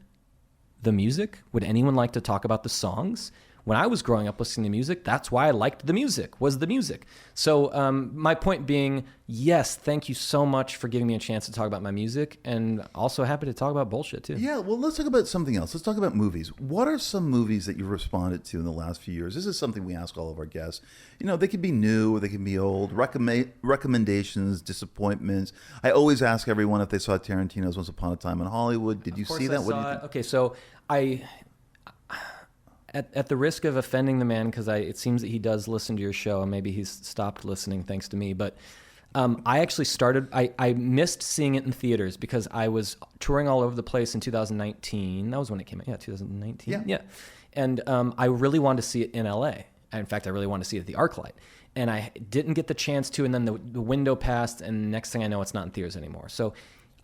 the music. Would anyone like to talk about the songs? When I was growing up listening to music, that's why I liked the music, was the music. So my point being, yes, thank you so much for giving me a chance to talk about my music, and also happy to talk about bullshit too. Yeah, well, let's talk about something else. Let's talk about movies. What are some movies that you've responded to in the last few years? This is something we ask all of our guests. You know, they could be new or they can be old. Recommendations, disappointments. I always ask everyone if they saw Tarantino's Once Upon a Time in Hollywood. Did you see that? What do you think? Okay, so At the risk of offending the man, because it seems that he does listen to your show, and maybe he's stopped listening thanks to me, but I actually started, I missed seeing it in theaters because I was touring all over the place in 2019. That was when it came out. Yeah, 2019. Yeah. And I really wanted to see it in LA. In fact, I really wanted to see it at the ArcLight. And I didn't get the chance to, and then the window passed, and next thing I know, it's not in theaters anymore. So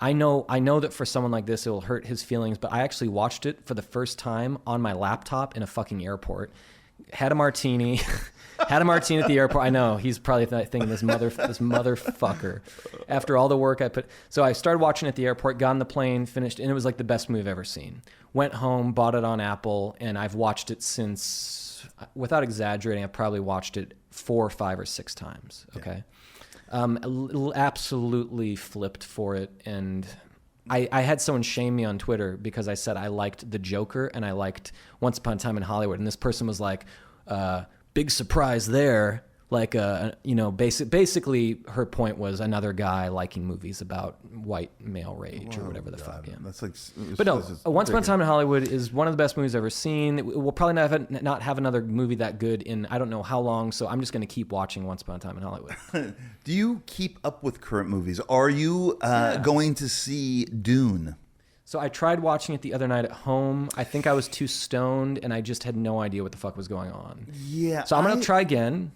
I know that for someone like this, it will hurt his feelings, but I actually watched it for the first time on my laptop in a fucking airport. Had a martini at the airport. I know, he's probably thinking this motherfucker. After all the work I put. So I started watching it at the airport, got on the plane, finished, and it was like the best movie I've ever seen. Went home, bought it on Apple, and I've watched it since, without exaggerating, I've probably watched it 4, 5, or 6 times. Okay. Absolutely flipped for it, and I had someone shame me on Twitter because I said I liked The Joker and I liked Once Upon a Time in Hollywood, and this person was like, big surprise there. Like, basically her point was another guy liking movies about white male rage or whatever the fuck. Yeah. That's like, but no, Once Upon a Time in Hollywood is one of the best movies I've ever seen. We'll probably not have another movie that good in I don't know how long, so I'm just going to keep watching Once Upon a Time in Hollywood. Do you keep up with current movies? Are you going to see Dune? So I tried watching it the other night at home. I think I was too stoned, and I just had no idea what the fuck was going on. Yeah. So I'm going to try again.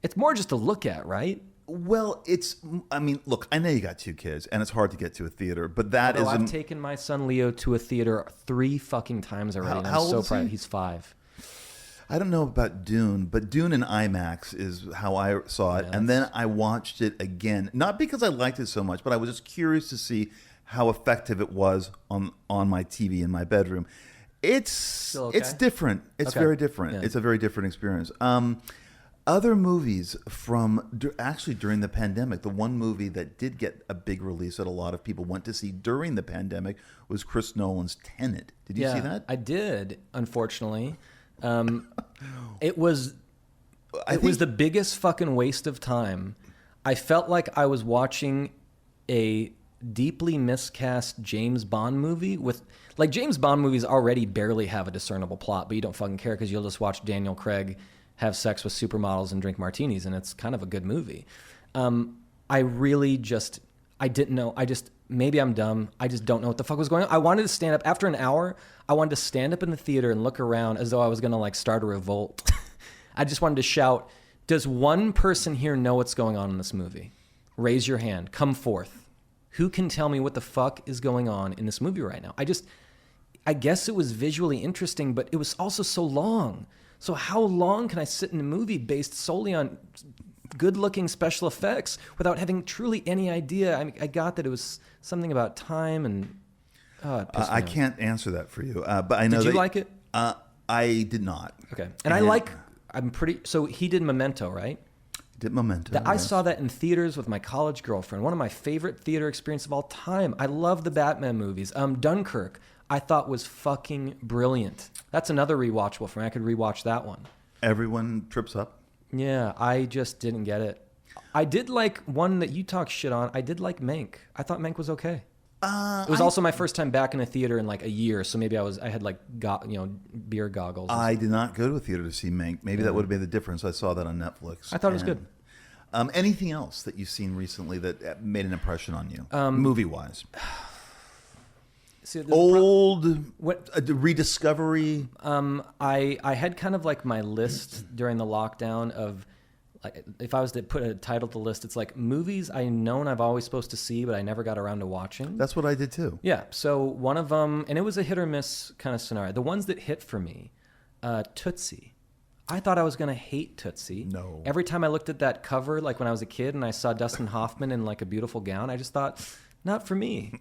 It's more just to look at, right? Well, look, I know you got 2 kids, and it's hard to get to a theater, but that is... I've taken my son Leo to a theater 3 fucking times already, and I'm so proud. He's 5. I don't know about Dune, but Dune in IMAX is how I saw it, and then I watched it again, not because I liked it so much, but I was just curious to see how effective it was on my TV in my bedroom. It's different. It's very different. Yeah. It's a very different experience. Other movies from actually during the pandemic, the one movie that did get a big release that a lot of people went to see during the pandemic was Chris Nolan's Tenet. Did you see that? I did, unfortunately. It was the biggest fucking waste of time. I felt like I was watching a deeply miscast James Bond movie with, like, James Bond movies already barely have a discernible plot, but you don't fucking care because you'll just watch Daniel Craig have sex with supermodels and drink martinis, and it's kind of a good movie. I didn't know. Maybe I'm dumb. I just don't know what the fuck was going on. I wanted to stand up after an hour. I wanted to stand up in the theater and look around as though I was going to like start a revolt. I just wanted to shout, does one person here know what's going on in this movie? Raise your hand. Come forth. Who can tell me what the fuck is going on in this movie right now? I guess it was visually interesting, but it was also so long. So how long can I sit in a movie based solely on good-looking special effects without having truly any idea? I mean, I got that it was something about time and... I can't answer that for you, but I know Did you like it? I did not. Okay. And so he did Memento, right? Did Memento. I saw that in theaters with my college girlfriend. One of my favorite theater experiences of all time. I love the Batman movies. Dunkirk, I thought was fucking brilliant. That's another rewatchable for me. I could rewatch that one. Everyone trips up. Yeah, I just didn't get it. I did like one that you talk shit on. I did like Mank. I thought Mank was okay. It was also my first time back in a theater in like a year, so maybe I had like beer goggles. I did not go to a theater to see Mank. Maybe that would have made the difference. I saw that on Netflix. I thought it was good. Anything else that you've seen recently that made an impression on you, movie-wise? Rediscovery. I had kind of like my list during the lockdown of like if I was to put a title to the list, it's like movies I known I've always supposed to see, but I never got around to watching. That's what I did too. Yeah. So one of them, and it was a hit or miss kind of scenario. The ones that hit for me, Tootsie. I thought I was going to hate Tootsie. No. Every time I looked at that cover, like when I was a kid and I saw Dustin Hoffman in like a beautiful gown, I just thought, not for me.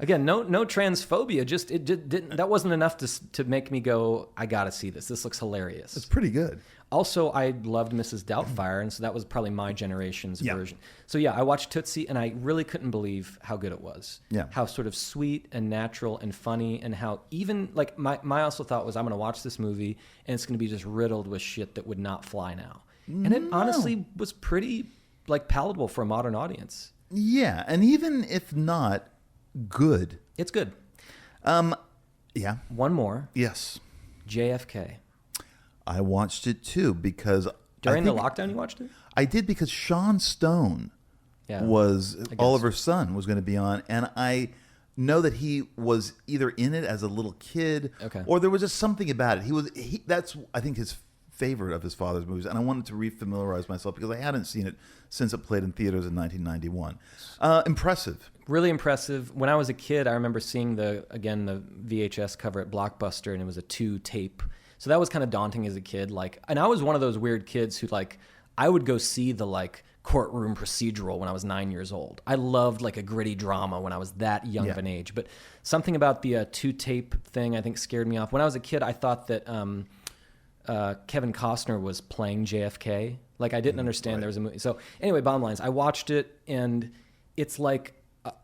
Again, no transphobia. Just it didn't. That wasn't enough to make me go, I got to see this. This looks hilarious. It's pretty good. Also, I loved Mrs. Doubtfire, and so that was probably my generation's version. So yeah, I watched Tootsie, and I really couldn't believe how good it was. Yeah. How sort of sweet and natural and funny, and how even, like, my also thought was, I'm going to watch this movie, and it's going to be just riddled with shit that would not fly now. And it honestly was pretty, like, palatable for a modern audience. Yeah, and even if not good. It's good. Yeah. One more. Yes. JFK. I watched it too because During the lockdown, you watched it? I did because Sean Stone was Oliver's son was going to be on, and I know that he was either in it as a little kid, or there was just something about it. That's I think his favorite of his father's movies, and I wanted to refamiliarize myself because I hadn't seen it since it played in theaters in 1991. Impressive. Really impressive. When I was a kid, I remember seeing the VHS cover at Blockbuster, and it was a 2-tape. So that was kind of daunting as a kid. And I was one of those weird kids who I would go see the courtroom procedural when I was 9 years old. I loved a gritty drama when I was that young of an age. But something about the 2-tape thing I think scared me off. When I was a kid, I thought that Kevin Costner was playing JFK. I didn't understand there was a movie. So anyway, bottom line is I watched it, and it's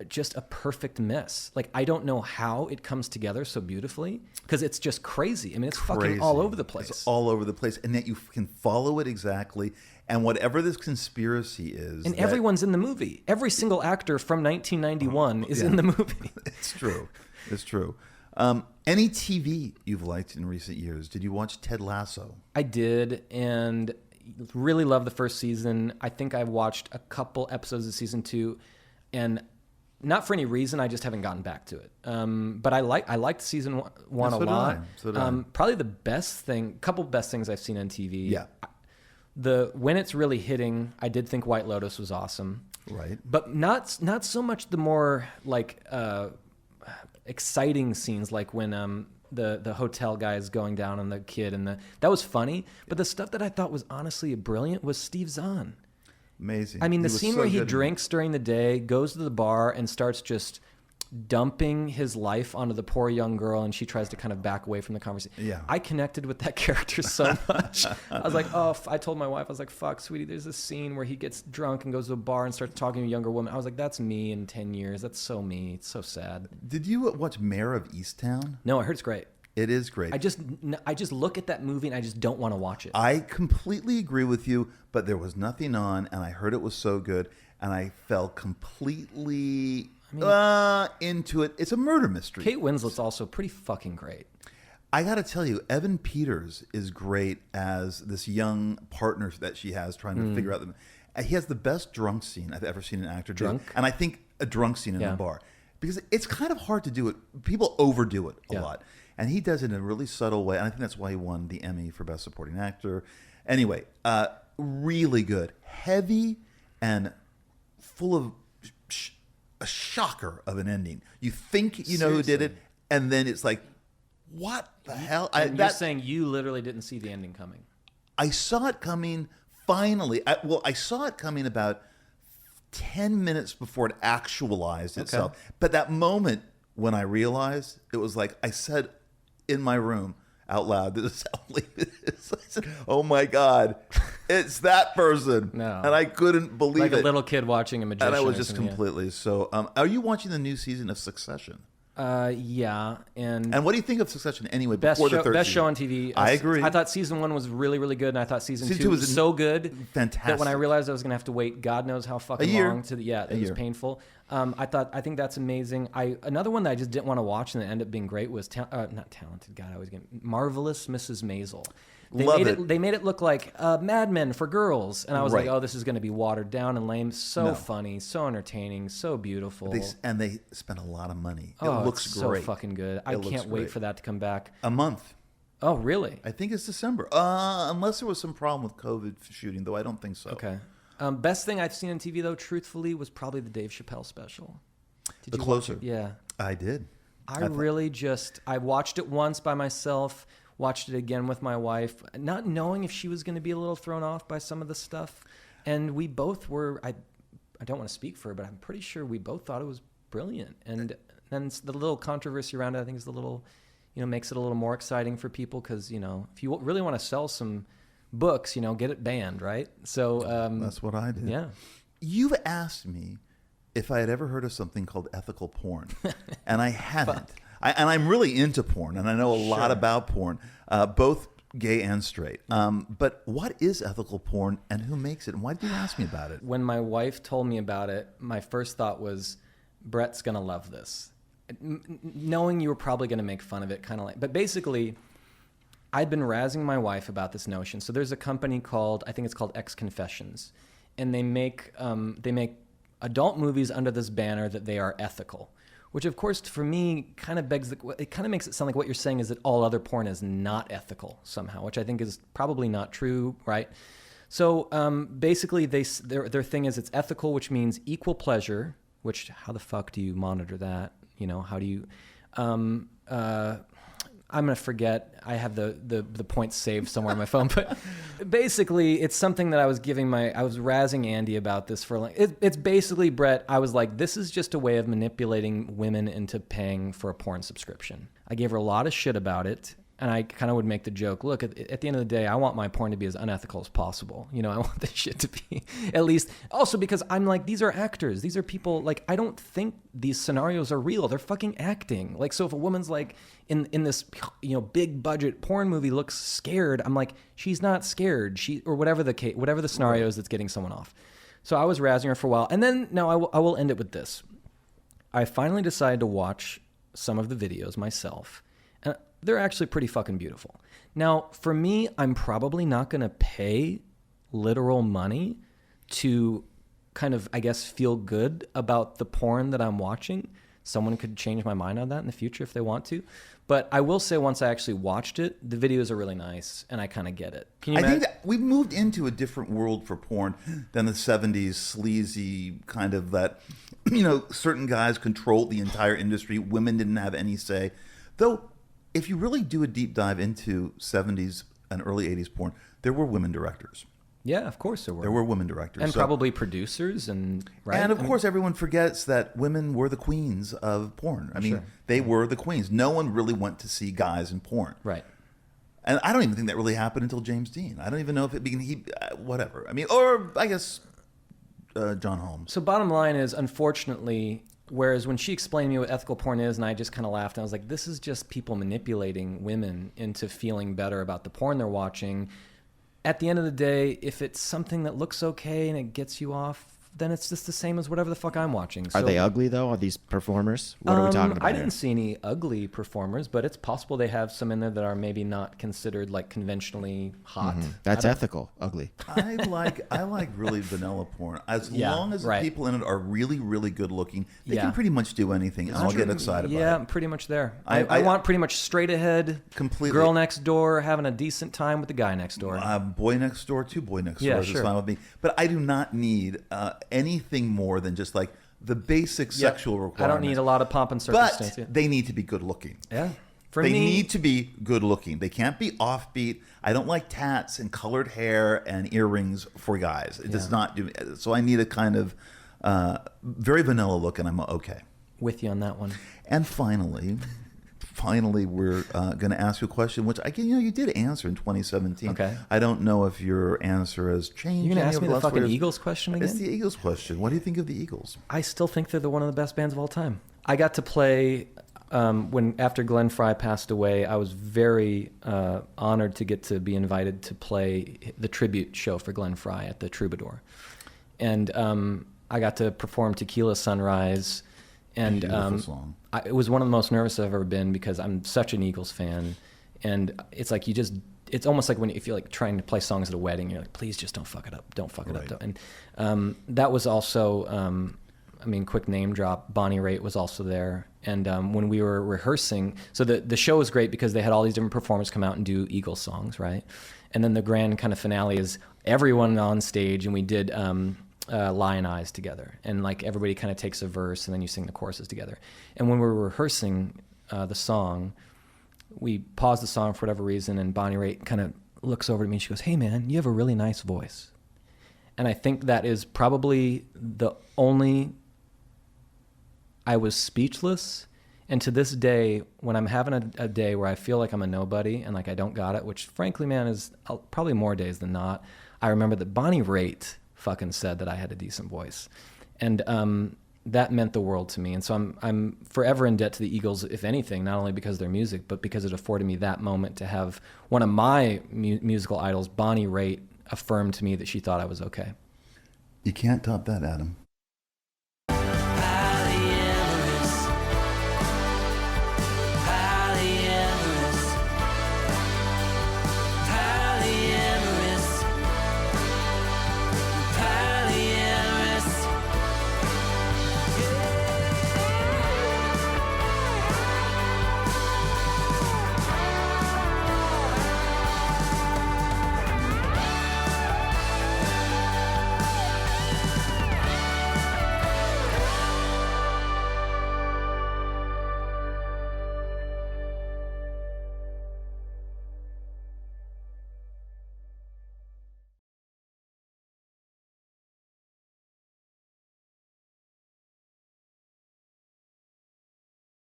just a perfect mess. I don't know how it comes together so beautifully because it's just crazy. I mean, it's fucking all over the place. It's all over the place, and yet you can follow it exactly. And whatever this conspiracy is, and everyone's in the movie. Every single actor from 1991 is in the movie. It's true. It's true. Any TV you've liked in recent years? Did you watch Ted Lasso? I did, and really loved the first season. I think I watched a couple episodes of season 2, and not for any reason, I just haven't gotten back to it. But I liked season 1 a lot. So did I. Probably the best thing, couple best things I've seen on TV. Yeah. When it's really hitting, I did think White Lotus was awesome. Right. But not so much the more exciting scenes, like when the hotel guy is going down on the kid, and that was funny. But the stuff that I thought was honestly brilliant was Steve Zahn. Amazing. I mean, the was scene so where he good. drinks during the day, goes to the bar, and starts just dumping his life onto the poor young girl, and she tries to kind of back away from the conversation. Yeah. I connected with that character so much. I was like, I told my wife, I was like, fuck, sweetie, there's this scene where he gets drunk and goes to a bar and starts talking to a younger woman. I was like, that's me in 10 years. That's so me. It's so sad. Did you watch Mayor of Easttown? No, I heard it's great. It is great. I just look at that movie and I just don't want to watch it. I completely agree with you, but there was nothing on, and I heard it was so good, and I fell completely into it. It's a murder mystery. Kate Winslet's also pretty fucking great. I got to tell you, Evan Peters is great as this young partner that she has trying to figure out he has the best drunk scene I've ever seen an actor do. Drunk? And I think a drunk scene in a bar. Because it's kind of hard to do it. People overdo it a lot. And he does it in a really subtle way. And I think that's why he won the Emmy for Best Supporting Actor. Anyway, really good. Heavy and full of a shocker of an ending. You think you know who did it, and then it's like, what the hell? You're saying you literally didn't see the ending coming. I saw it coming finally. I saw it coming about 10 minutes before it actualized itself. Okay. But that moment when I realized, it was like I said in my room out loud, this is how late it is. I said, oh my God, it's that person. No. And I couldn't believe it. Like a little kid watching a magician. And I was or just something, completely so. Are you watching the new season of Succession? Yeah, and what do you think of Succession anyway? best Before the show, third best season? show on TV. I agree. I thought season 1 was really, really good, and I thought season 2 was was so good, fantastic. that when I realized I was going to have to wait, God knows how fucking A year. long it was painful. I think that's amazing. Another one that I just didn't want to watch and that ended up being great was not Talented. God, I always get Marvelous Mrs. Maisel. They made it look like Mad Men for girls, and I was like, oh, this is going to be watered down and lame. So funny, so entertaining, so beautiful. They spent a lot of money. It Oh, looks it's great. so fucking good. I can't wait for that to come back. A month. Oh, really? I think it's December. Unless there was some problem with COVID shooting, though I don't think so. Okay. Best thing I've seen on TV, though, truthfully, was probably the Dave Chappelle special. Did The you Closer. watch it? Yeah. I did. I watched it once by myself, watched it again with my wife, not knowing if she was going to be a little thrown off by some of the stuff. And we both were, I don't want to speak for her, but I'm pretty sure we both thought it was brilliant. And then the little controversy around it, I think, is the little, makes it a little more exciting for people because, if you really want to sell some books, get it banned, right? So That's what I did. Yeah. You've asked me if I had ever heard of something called ethical porn, and I hadn't. And I'm really into porn, and I know a lot about porn, both gay and straight. But what is ethical porn, and who makes it, and why did you ask me about it? When my wife told me about it, my first thought was, Brett's going to love this. Knowing you were probably going to make fun of it, kind of like. But basically, I'd been razzing my wife about this notion. So there's a company called, I think it's called X Confessions, and they make adult movies under this banner that they are ethical. Which, of course, for me, kind of makes it sound like what you're saying is that all other porn is not ethical somehow, which I think is probably not true, right? So basically, their thing is it's ethical, which means equal pleasure. Which, how the fuck do you monitor that? How do you? I'm gonna forget. I have the points saved somewhere on my phone, but basically, it's something that I was razzing Andy about this for it's basically, Brett. I was like, this is just a way of manipulating women into paying for a porn subscription. I gave her a lot of shit about it. And I kind of would make the joke, look, at the end of the day, I want my porn to be as unethical as possible. I want this shit to be at least. Also because I'm like, these are actors. These are people, like, I don't think these scenarios are real. They're fucking acting. Like, so if a woman's like in this, big budget porn movie looks scared, I'm like, she's not scared. Or whatever the scenario is that's getting someone off. So I was razzing her for a while. And then, now I will end it with this. I finally decided to watch some of the videos myself. They're actually pretty fucking beautiful. Now, for me, I'm probably not going to pay literal money to kind of, I guess, feel good about the porn that I'm watching. Someone could change my mind on that in the future if they want to. But I will say once I actually watched it, the videos are really nice, and I kind of get it. Can you I think that we've moved into a different world for porn than the 70s sleazy kind of that, certain guys controlled the entire industry. Women didn't have any say. Though, if you really do a deep dive into 70s and early 80s porn, there were women directors. Yeah, of course there were. There were women directors. And probably producers and, right? And of course, everyone forgets that women were the queens of porn. I mean, they were the queens. No one really went to see guys in porn. Right. And I don't even think that really happened until James Dean. I don't even know if it began, whatever. I mean, or I guess John Holmes. So bottom line is, unfortunately, whereas when she explained to me what ethical porn is, and I just kind of laughed, and I was like, this is just people manipulating women into feeling better about the porn they're watching. At the end of the day, if it's something that looks okay and it gets you off, then it's just the same as whatever the fuck I'm watching. Are they ugly, though? Are these performers? What are we talking about I didn't here? see any ugly performers, but it's possible they have some in there that are maybe not considered like conventionally hot. That's ethical. Ugly. I like really vanilla porn. As long as the people in it are really, really good looking, they can pretty much do anything, and I'll get excited about it. Yeah, I'm pretty much there. I want pretty much straight ahead, completely. Girl next door having a decent time with the guy next door. Boy next door, boy next door is fine with me. But I do not need anything more than just like the basic sexual requirements. I don't need a lot of pomp and circumstance. But they need to be good looking. Yeah. They need to be good looking. They can't be offbeat. I don't like tats and colored hair and earrings for guys. It does not do. So I need a kind of very vanilla look, and I'm okay. With you on that one. And finally, we're going to ask you a question, which you did answer in 2017. Okay. I don't know if your answer has changed. You're going to ask me the last fucking years. Eagles question again? It's the Eagles question. What do you think of the Eagles? I still think they're one of the best bands of all time. I got to play after Glenn Frey passed away. I was very honored to get to be invited to play the tribute show for Glenn Frey at the Troubadour, and I got to perform Tequila Sunrise. And it was one of the most nervous I've ever been because I'm such an Eagles fan, and it's like it's almost like if you're like trying to play songs at a wedding, you're like, please just don't fuck it up, don't fuck it up. And that was also I mean, quick name drop, Bonnie Raitt was also there. And when we were rehearsing, so the show was great because they had all these different performers come out and do Eagles songs, right? And then the grand kind of finale is everyone on stage, and we did Lion Eyes together. And like everybody kind of takes a verse, and then you sing the choruses together. And when we were rehearsing the song, we paused the song for whatever reason, and Bonnie Raitt kind of looks over at me and she goes, "Hey man, you have a really nice voice." And I think that is probably the only, I was speechless. And to this day, when I'm having a day where I feel like I'm a nobody and like I don't got it, which frankly, man, is probably more days than not, I remember that Bonnie Raitt fucking said that I had a decent voice. And that meant the world to me. And so I'm forever in debt to the Eagles, if anything, not only because of their music, but because it afforded me that moment to have one of my musical idols, Bonnie Raitt, affirm to me that she thought I was okay. You can't top that, Adam.